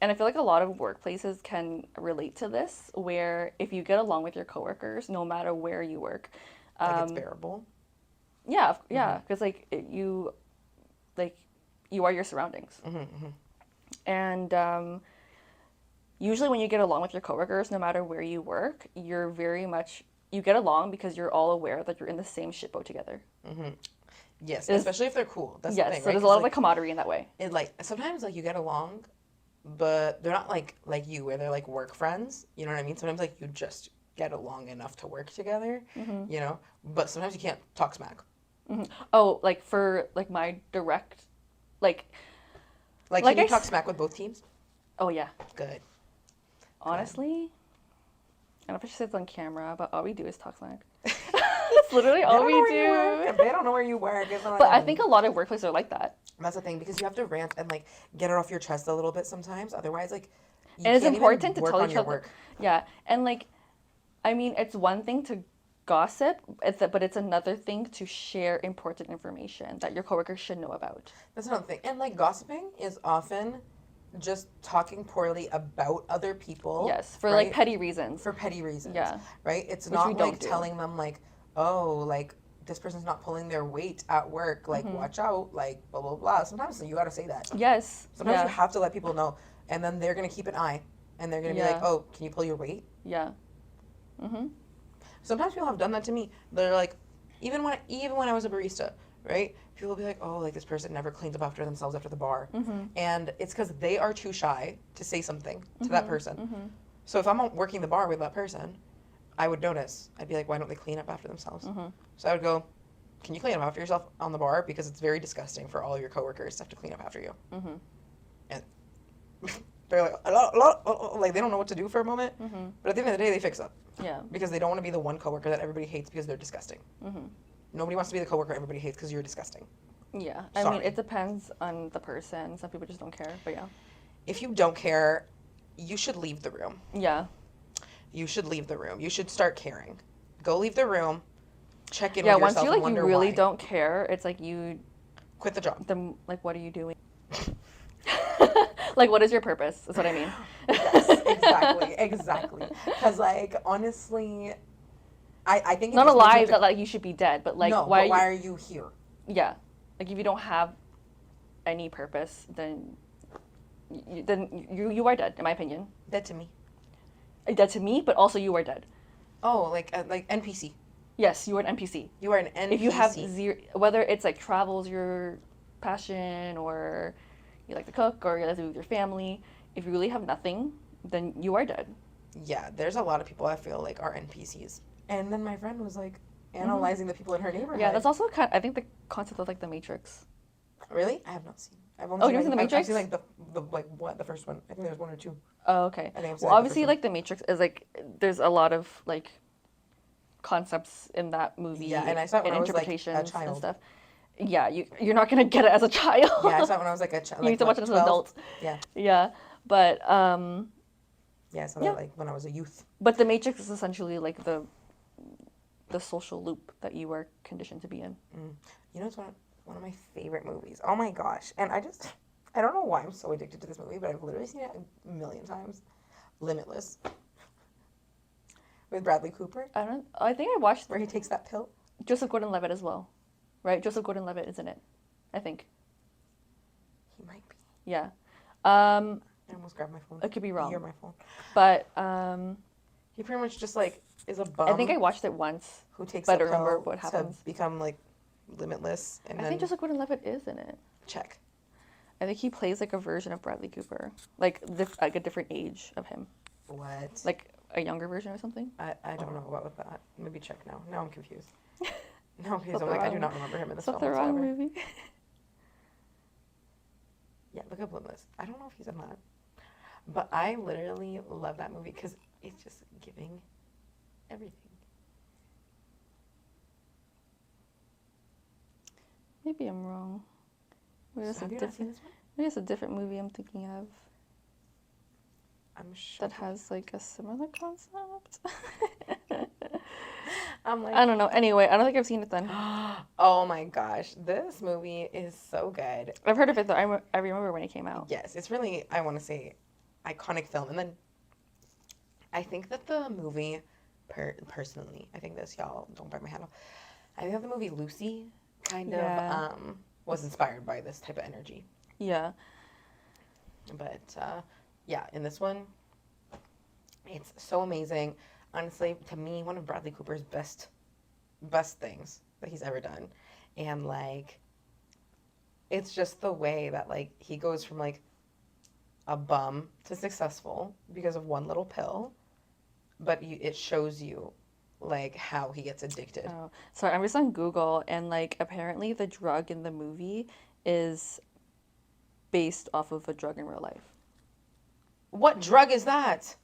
and I feel like a lot of workplaces can relate to this, where if you get along with your coworkers, no matter where you work, Like it's bearable. yeah, because like you are your surroundings, And usually when you get along with your coworkers, no matter where you work, you get along because you're all aware that you're in the same shitboat together. Yes, Is especially if they're cool. That's the Yes, thing, so right? there's a 'Cause, lot of like, like camaraderie in that way. it like sometimes like you get along, but they're not like you where they're like work friends. You know what I mean? Sometimes like you just get along enough to work together. You know, but sometimes you can't talk smack. Oh, like for like my direct, like Like, like can I, you talk s- smack with both teams? oh yeah, Good. honestly, I don't know if I should say this on camera, but all we do is talk smack. That's literally They all don't know we where you do. work. They don't know where you work. It's not But I them. think a lot of workplaces are like that. That's the thing because you have to rant and like get it off your chest a little bit sometimes. Otherwise, like you And it's can't even important to work tell on each your other. work. Yeah, and like, I mean, it's one thing to gossip, but it's another thing to share important information that your coworkers should know about. That's another thing. And like gossiping is often just talking poorly about other people, Yes, for like right? petty reasons. For petty reasons, Yeah, right? It's which we not don't like do. telling them like, oh, like this person's not pulling their weight at work, like watch out, like blah blah blah. Sometimes you got to say that. Yes. Sometimes you Yeah. have to let people know, and then they're gonna keep an eye, and they're gonna be like, Yeah. oh, can you pull your weight? Yeah. Mhm. Sometimes people have done that to me. They're like, even when I was a barista, right? People will be like, oh, like this person never cleans up after themselves after the bar, and it's because they are too shy to say something to that person. So if I'm working the bar with that person, I would notice. I'd be like, why don't they clean up after themselves? So I would go, can you clean up after yourself on the bar because it's very disgusting for all your coworkers to have to clean up after you. And they're like, like they don't know what to do for a moment. But at the end of the day, they fix up. Yeah. Because they don't want to be the one coworker that everybody hates because they're disgusting. Nobody wants to be the coworker everybody hates because you're disgusting. Yeah. I Sorry. mean, it depends on the person. Some people just don't care, but yeah. If you don't care, you should leave the room. Yeah. You should leave the room. You should start caring. Go leave the room. Check in Yeah, with once yourself you and like you wonder really why. don't care, it's like you Quit the job. like what are you doing? Like what is your purpose? Is what I mean. Yes, exactly. Because like honestly, I think Not it just means you alive have to- that like you should be dead, but like no, why but why are are you here? Yeah. Like if you don't have any purpose, then you are dead, in my opinion. Dead to me. Dead to me, but also you are dead. Oh, like NPC. Yes, you are an NPC. You are an NPC. If you have zero, whether it's like travel's your passion, or you like to cook, or you like to be with your family, if you really have nothing, then you are dead. Yeah, there's a lot of people I feel like are NPCs. And then my friend was like analyzing the people in her neighborhood. Yeah, that's also I think the concept of like the Matrix. Really? I have not seen. I've only Oh, seen, you've seen The I've Matrix? seen like the first one. I think there's one or two. Oh, okay. I think I've seen, Well, like, the obviously, first one. like the Matrix is like there's a lot of like concepts in that movie. Yeah, and I saw it when and I was, like, a interpretations child. and stuff. Yeah, you're not gonna get it as a child. Yeah, I saw it when I was like a child. You need to watch it as an adult. Yeah. Yeah, but Yeah, I saw Yeah. that like when I was a youth. but the Matrix is essentially like the social loop that you are conditioned to be in. You know, it's one of my favorite movies. Oh my gosh. And I don't know why I'm so addicted to this movie, but I've literally seen it a million times. Limitless. With Bradley Cooper, I think I watched where he takes that pill. Joseph Gordon-Levitt as well, right? Joseph Gordon-Levitt is in it, I think. He might be. Yeah. I almost grabbed my phone. I could be wrong. You're my phone. But He pretty much just like is a bum. I think I watched it once. who takes but I a don't remember pill what happens. to become like limitless, and I then think Joseph Gordon-Levitt is in it. check. I think he plays like a version of Bradley Cooper, like like a different age of him, What? like a younger version or something. I don't know about that. Maybe check now. Now I'm confused. No, because That's I'm the like I do wrong- not remember him in this Is that film the wrong whatsoever. movie? Yeah, look up Limitless. I don't know if he's in that, but I literally love that movie because it's just giving everything. Maybe I'm wrong. Maybe it's, So a have you not seen different, this one? maybe it's a different movie I'm thinking of I'm sure. that has like a similar concept. I'm like, I don't know. Anyway, I don't think I've seen it then. oh my gosh, this movie is so good. I've heard of it though. I remember when it came out. Yes, it's really, I want to say, iconic film. And then I think that the movie, personally, I think this, y'all, don't bite my head off. I think that the movie Lucy kind Yeah. of was inspired by this type of energy. Yeah. But yeah, in this one, it's so amazing. Honestly, to me, one of Bradley Cooper's best things that he's ever done. And like it's just the way that like he goes from like a bum to successful because of one little pill, but it shows you like how he gets addicted. Oh, sorry, I'm just on Google, and like apparently the drug in the movie is based off of a drug in real life. What drug is that?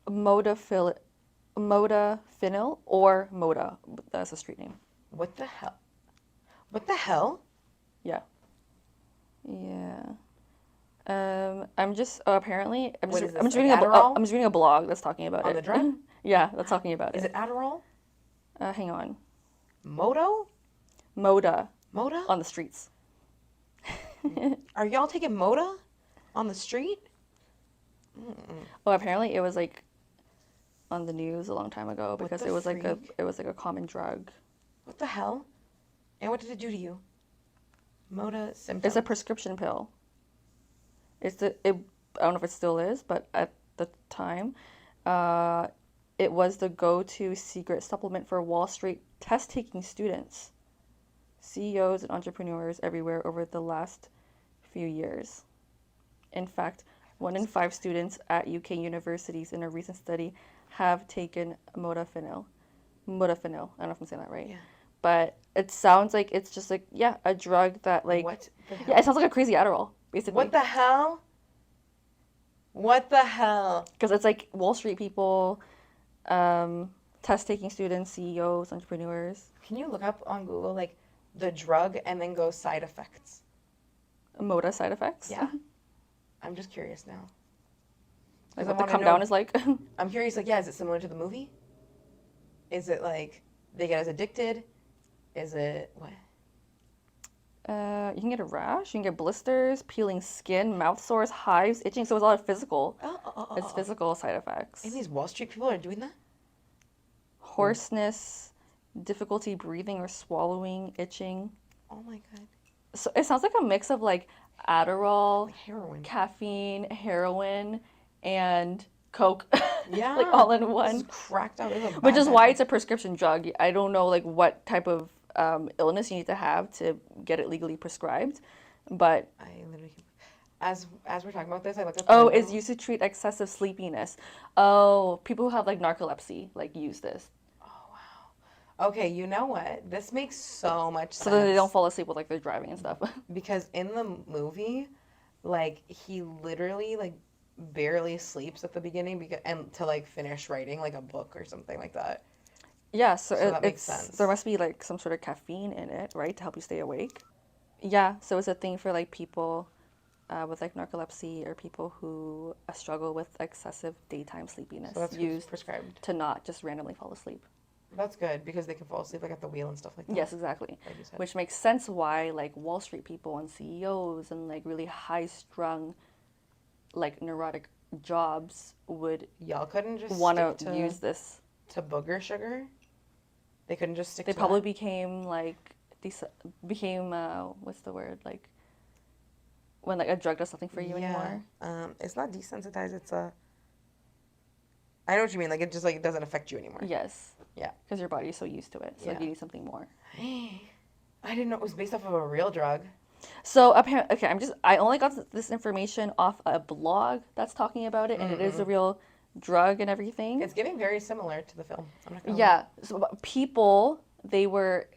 Modafinil or Moda. That's a street name. What the hell? What the hell? Yeah. Yeah. I'm just apparently I'm What just is this, I'm just like reading Adderall? I'm just reading a blog that's talking about On it. the drug? Yeah, that's talking about Is it. it Adderall? Hang on. Modo? Moda Moda? on the streets. Are y'all taking Moda on the street? Well, apparently it was like on the news a long time ago because the it was like freak? it was like a common drug. What the hell? And what did it do to you? Moda symptoms. It's a prescription pill. I don't know if it still is, but at the time, it was the go-to secret supplement for Wall Street test-taking students, CEOs, and entrepreneurs everywhere over the last few years. In fact, 1 in 5 students at UK universities in a recent study have taken modafinil. Modafinil. I don't know if I'm saying that right. Yeah. But it sounds like it's just like, yeah, a drug that like... What the hell? Yeah, it sounds like a crazy Adderall, basically. What the hell? What the hell? Because it's like Wall Street people, test-taking students, CEOs, entrepreneurs. Can you look up on Google like the drug and then go side effects? Moda side effects? Yeah. I'm just curious now. Like 'Cause I what the wanna come know- down is like. I'm curious, like, yeah, is it similar to the movie? Is it like they get as addicted? Is it what? You can get a rash, you can get blisters, peeling skin, mouth sores, hives, itching. So it's a lot of physical. It's physical side effects. And these Wall Street people are doing that? Hoarseness, difficulty breathing or swallowing, itching. Oh my god. So it sounds like a mix of like Adderall, Like heroin. caffeine, heroin, and Coke. Yeah. Like all in This one. is cracked out. This is a Which bad is why bad it's a prescription drug. I don't know like what type of illness you need to have to get it legally prescribed, but I literally as we're talking about this, I looked up. oh, the it's used to treat excessive sleepiness. Oh, people who have like narcolepsy like use this Oh wow. Okay, you know what? This makes so much sense. so that they don't fall asleep with like their driving and stuff. Because in the movie, like he literally like barely sleeps at the beginning because and to like finish writing like a book or something like that. Yeah, so, So that makes it's sense. there must be like some sort of caffeine in it, right, to help you stay awake. Yeah, so it's a thing for like people with like narcolepsy or people who struggle with excessive daytime sleepiness, So that's used prescribed. to not just randomly fall asleep. That's good because they can fall asleep like at the wheel and stuff like that. Yes, exactly. Like you said. Which makes sense why like Wall Street people and CEOs and like really high-strung, like neurotic jobs would Y'all couldn't just want stick to use this. to booger sugar. They couldn't just stick. They to probably that? became like became what's the word, like when like a drug does nothing for you anymore. It's not desensitized. It's a. I know what you mean. Like it just like it doesn't affect you anymore. Yes. Yeah. Because your body's so used to it, so like, Yeah. you need something more. I didn't know it was based off of a real drug. So apparently, okay, I only got this information off a blog that's talking about it, and it is a real drug and everything. It's getting very similar to the film. I'm not gonna lie. Yeah. So but people, they were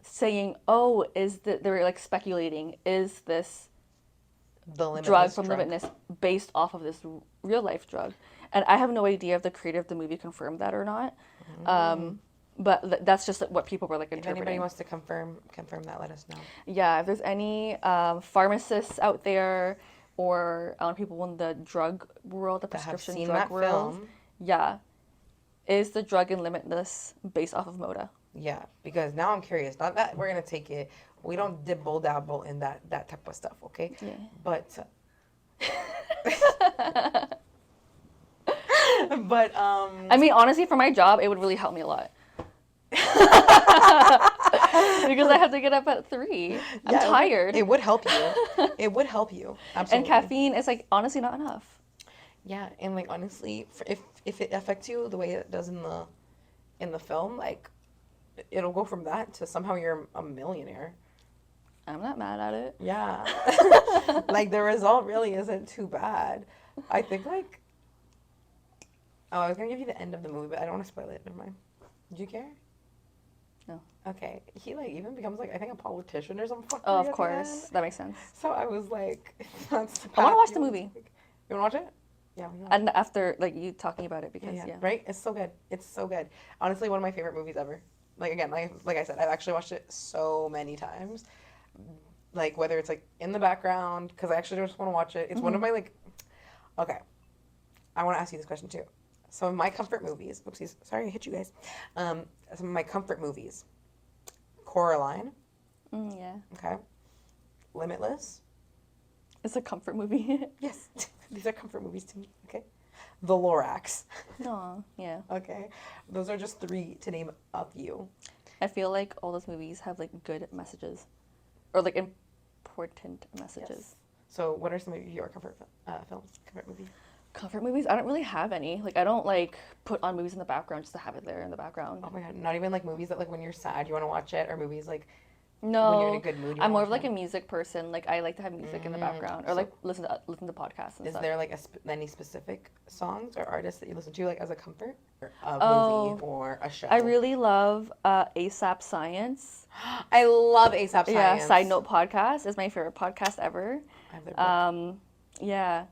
saying, oh, they were like speculating, is this The limitless drug from drug. Limitless based off of this real life drug? And I have no idea if the creator of the movie confirmed that or not. But that's just what people were like If interpreting. anybody wants to confirm that, let us know. Yeah, if there's any pharmacists out there or people in the drug world, the That have prescription seen drug that world, film. yeah, is the drug in Limitless based off of Moda? Yeah, because now I'm curious. Not that we're gonna take it. We don't dibble dabble in that type of stuff, okay? Yeah. But. But I mean, honestly, for my job, it would really help me a lot. because I have to get up at 3. I'm Yeah, tired. It would help you. It would help you. And Absolutely. caffeine is like honestly not enough. Yeah, and like honestly, if it affects you the way it does in the film, like it'll go from that to somehow you're a millionaire. I'm not mad at it. Yeah. Like the result really isn't too bad. I think like oh, I was gonna give you the end of the movie, but I don't want to spoil it. Never mind. Do you care? No. Okay. He like even becomes like I think a politician or something. Oh, of course. That makes sense. So I was like, that's the I want to path watch you the want movie. to take. You want to watch it? Yeah. We can watch And after like you talking about it because yeah. Right? It's so good. It's so good. Honestly, one of my favorite movies ever. Like again, like I said, I've actually watched it so many times. Like whether it's like in the background because I actually just want to watch it. It's one of my like. Okay, I want to ask you this question too. Some of my comfort movies. Oopsies, sorry I hit you guys. Some of my comfort movies. Coraline. Yeah. Okay. Limitless. It's a comfort movie. Yes, these are comfort movies to me. Okay. The Lorax. Aw, yeah. Okay, those are just 3 to name a few. I feel like all those movies have like good messages, or like important messages. Yes. So, what are some of your comfort films? Comfort movies? Comfort movies? I don't really have any. Like I don't like put on movies in the background just to have it there in the background. Oh my god, not even like movies that like when you're sad you want to watch it, or movies like No, when you're in a good mood. You I'm more wanna of watch like a music person. Like I like to have music in the background, or So- like listen to podcasts and Is stuff. there like any specific songs or artists that you listen to like as a comfort, or a Oh, movie or a show? I really love ASAP Science. I love ASAP Science. Yeah, Side Note podcast is my favorite podcast ever. I have their book. Yeah,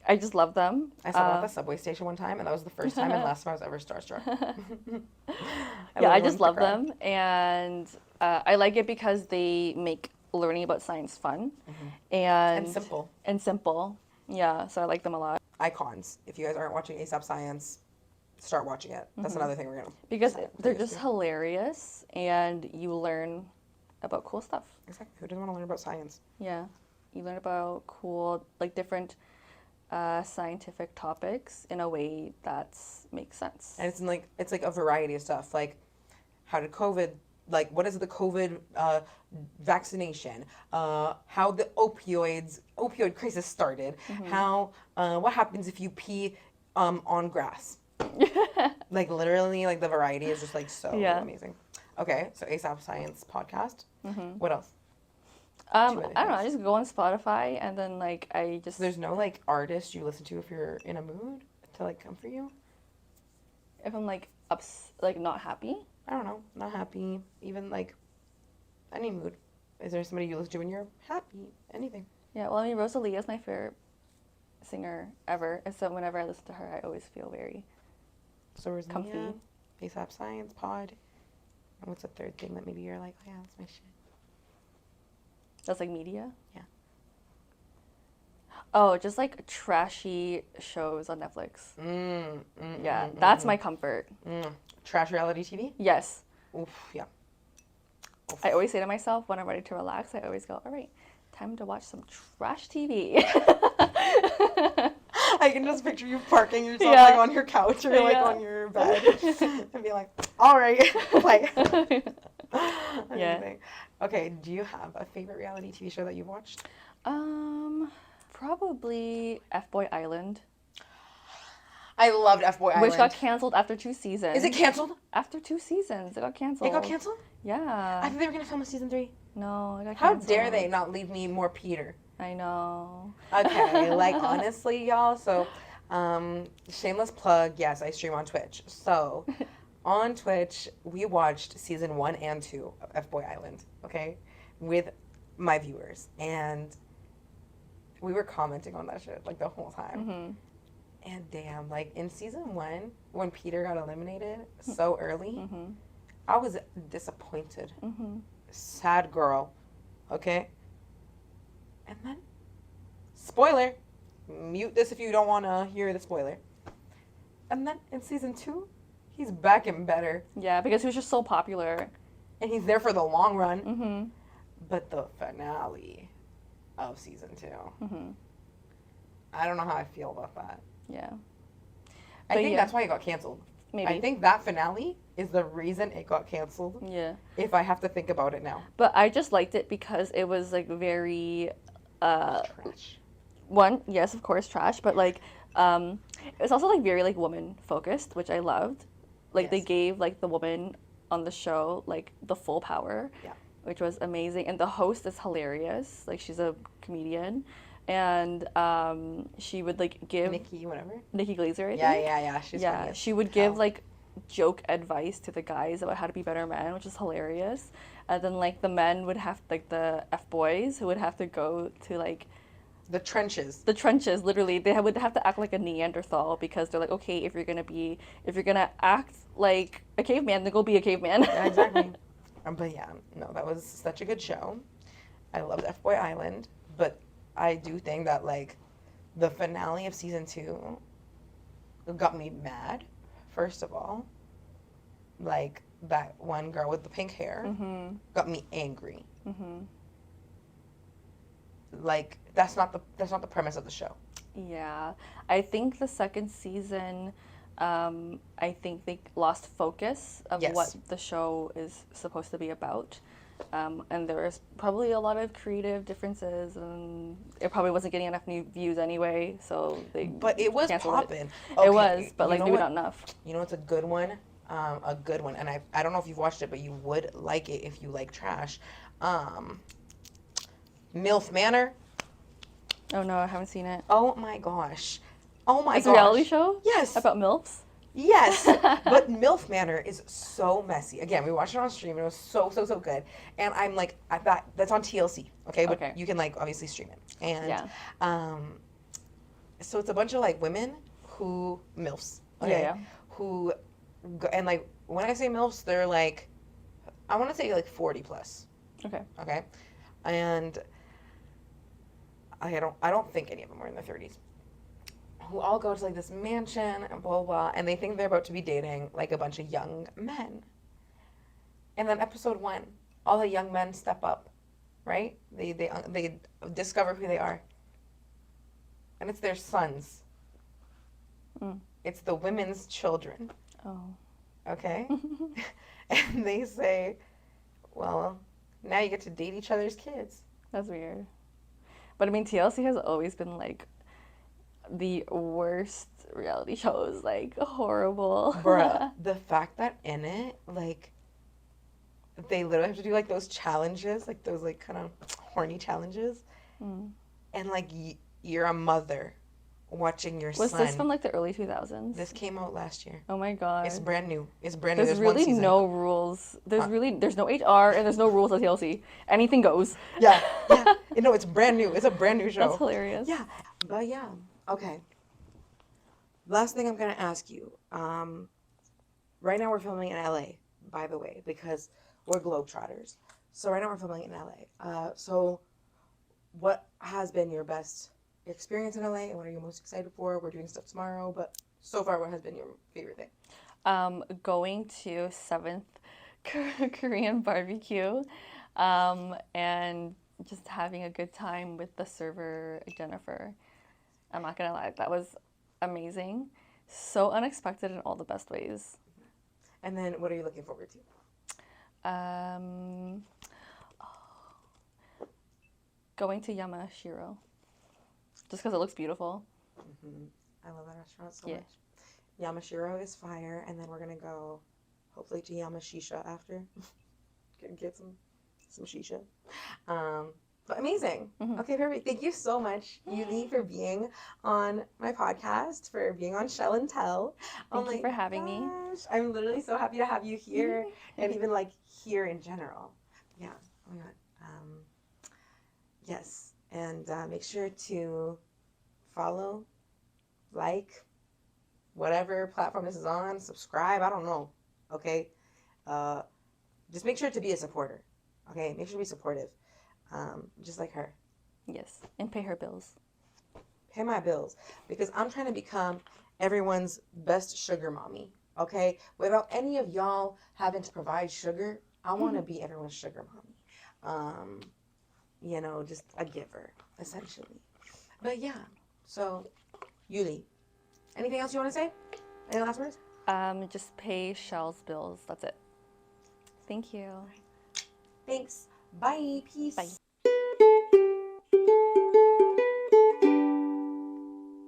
I just love them. I saw them at the subway station one time, and that was the first time and last time I was ever starstruck. Yeah, I just love them, and I like it because they make learning about science fun And simple. And simple. Yeah, so I like them a lot Icons. If you guys aren't watching ASAP Science, start watching it. That's another thing we're gonna. because decide they're to do. just hilarious, and you learn about cool stuff. Exactly. Who doesn't want to learn about science? Yeah, you learn about cool, like different scientific topics in a way that makes sense. And it's like a variety of stuff. Like, how did COVID? Like, what is the COVID vaccination? How the opioid crisis started? How what happens if you pee on grass? Like literally, like the variety is just like so Yeah. amazing. Okay, so ASAP Science podcast. What else? I other don't know. I things. just go on Spotify and then like I just There's no like artist you listen to if you're in a mood to like comfort you. if I'm like like not happy. I don't know, not happy, even like any mood. Is there somebody you listen to when you're happy? Anything. Yeah, well, I mean, Rosalie is my favorite singer ever, and so whenever I listen to her, I always feel very So Rosalia, comfy. ASAP Science, Pod. And what's the third thing that maybe you're like, oh yeah, that's my shit? That's like media. Yeah. Oh, just like trashy shows on Netflix. Yeah, that's my comfort. Trash reality TV? Yes. Oof, yeah. I always say to myself when I'm ready to relax, I always go, all right, time to watch some trash TV. I can just picture you parking yourself Yeah. like on your couch or like Yeah. on your bed and be like, all right, play. Yeah. Amazing. Okay, do you have a favorite reality TV show that you've watched? Probably F-Boy Island, I loved F-Boy Island. which got canceled after 2 seasons. Is it canceled? After 2 seasons, it got canceled. It got canceled? Yeah. I thought they were going to film a season 3. No, it got How canceled. dare they not leave me more Peter? I know. Okay, like honestly, y'all. So, shameless plug. Yes, I stream on Twitch. So, on Twitch, we watched season 1 and 2 of F-Boy Island. Okay, with my viewers, and we were commenting on that shit like the whole time. And damn, like in season 1, when Peter got eliminated so early, I was disappointed. Sad girl. Okay. And then, spoiler, mute this if you don't want to hear the spoiler. And then in season 2, he's back and better. Yeah, because he was just so popular. And he's there for the long run. But the finale of season 2, I don't know how I feel about that. Yeah. I But think yeah. that's why it got canceled. Maybe. I think that finale is the reason it got canceled. Yeah. If I have to think about it now. But I just liked it because it was like very Trash. one, yes, of course, trash, but like it was also like very like woman focused, which I loved. Like they Yes. gave like the woman on the show like the full power, Yeah. which was amazing. And the host is hilarious. Like she's a comedian, and she would like give Nikki, whatever. Nikki Glazer, I Yeah, think. yeah. She's Yeah, funny as she would give hell. like joke advice to the guys about how to be better men, which is hilarious. And then like the men would have like the F boys who would have to go to like The trenches. the trenches. Literally, would have to act like a Neanderthal because they're like, okay, if you're gonna act like a caveman, then go be a caveman. Yeah, exactly. But yeah, no, that was such a good show. I loved F Boy Island, but I do think that like the finale of season 2 got me mad. First of all, like that one girl with the pink hair got me angry. Like that's not the premise of the show. Yeah, I think the second season, I think they lost focus of Yes. what the show is supposed to be about. And there was probably a lot of creative differences, and it probably wasn't getting enough new views anyway, so they But it was canceled popping. It was, but you like know maybe what? not enough. You know, it's a good one. And I don't know if you've watched it, but you would like it if you like trash. MILF Manor. Oh no, I haven't seen it. Oh my gosh. Oh my It's gosh. a reality show? Yes. About MILFs? Yes. But MILF Manor is so messy. Again, we watched it on stream. It was so good. And I'm like, that's on TLC. Okay. But Okay. you can like obviously stream it. And Yeah. so it's a bunch of like women who MILFs. Okay. Yeah. Who go, and like when I say MILFs, they're like, I want to say like 40 plus. Okay. Okay. And I don't think any of them are in their 30s. Who all go to like this mansion and blah, blah blah, and they think they're about to be dating like a bunch of young men. And then episode 1, all the young men step up, right? They discover who they are, and it's their sons. It's the women's children. Oh. Okay. And they say, well, now you get to date each other's kids. That's weird. But I mean, TLC has always been like the worst reality shows, like horrible. Bruh, the fact that in it, like, they literally have to do like those challenges, like those like kind of horny challenges. And like you're a mother watching your Was son. this from like the early 2000s? This came out last year. Oh my god. It's brand new. It's brand new. There's one really season. no rules. There's no HR and there's no rules at TLC. Anything goes. Yeah. You know, it's brand new. It's a brand new show. That's hilarious. Yeah. But yeah. Okay. Last thing I'm gonna ask you. Right now we're filming in LA, by the way, because we're globetrotters. So right now we're filming in LA. So what has been your best experience in LA, and what are you most excited for? We're doing stuff tomorrow, but so far, what has been your favorite thing? Going to 7th Korean barbecue, and just having a good time with the server, Jennifer. I'm not gonna lie, that was amazing. So unexpected in all the best ways. And then what are you looking forward to? Going to Yamashiro. Just because it looks beautiful. I love that restaurant so Yeah. much. Yamashiro is fire, and then we're gonna go, hopefully, to Yamashisha after. Get some shisha. But amazing. Okay, perfect. Thank you so much, Yuli, for being on my podcast, for being on Shell and Tell. Thank you for having me. I'm literally so happy to have you here, and even like here in general. Yeah. Oh my god. Yes, and make sure to follow, like, whatever platform this is on, subscribe. I don't know. Okay. Just make sure to be a supporter. Okay, make sure to be supportive. Just like her. Yes, and pay her bills. Pay my bills. Because I'm trying to become everyone's best sugar mommy. Okay? Without any of y'all having to provide sugar, I want to be everyone's sugar mommy. You know, just a giver, essentially. But yeah, so, Yuli, anything else you want to say? Any last words? Just pay Shell's bills. That's it. Thank you. Thanks. Bye. Peace. Bye.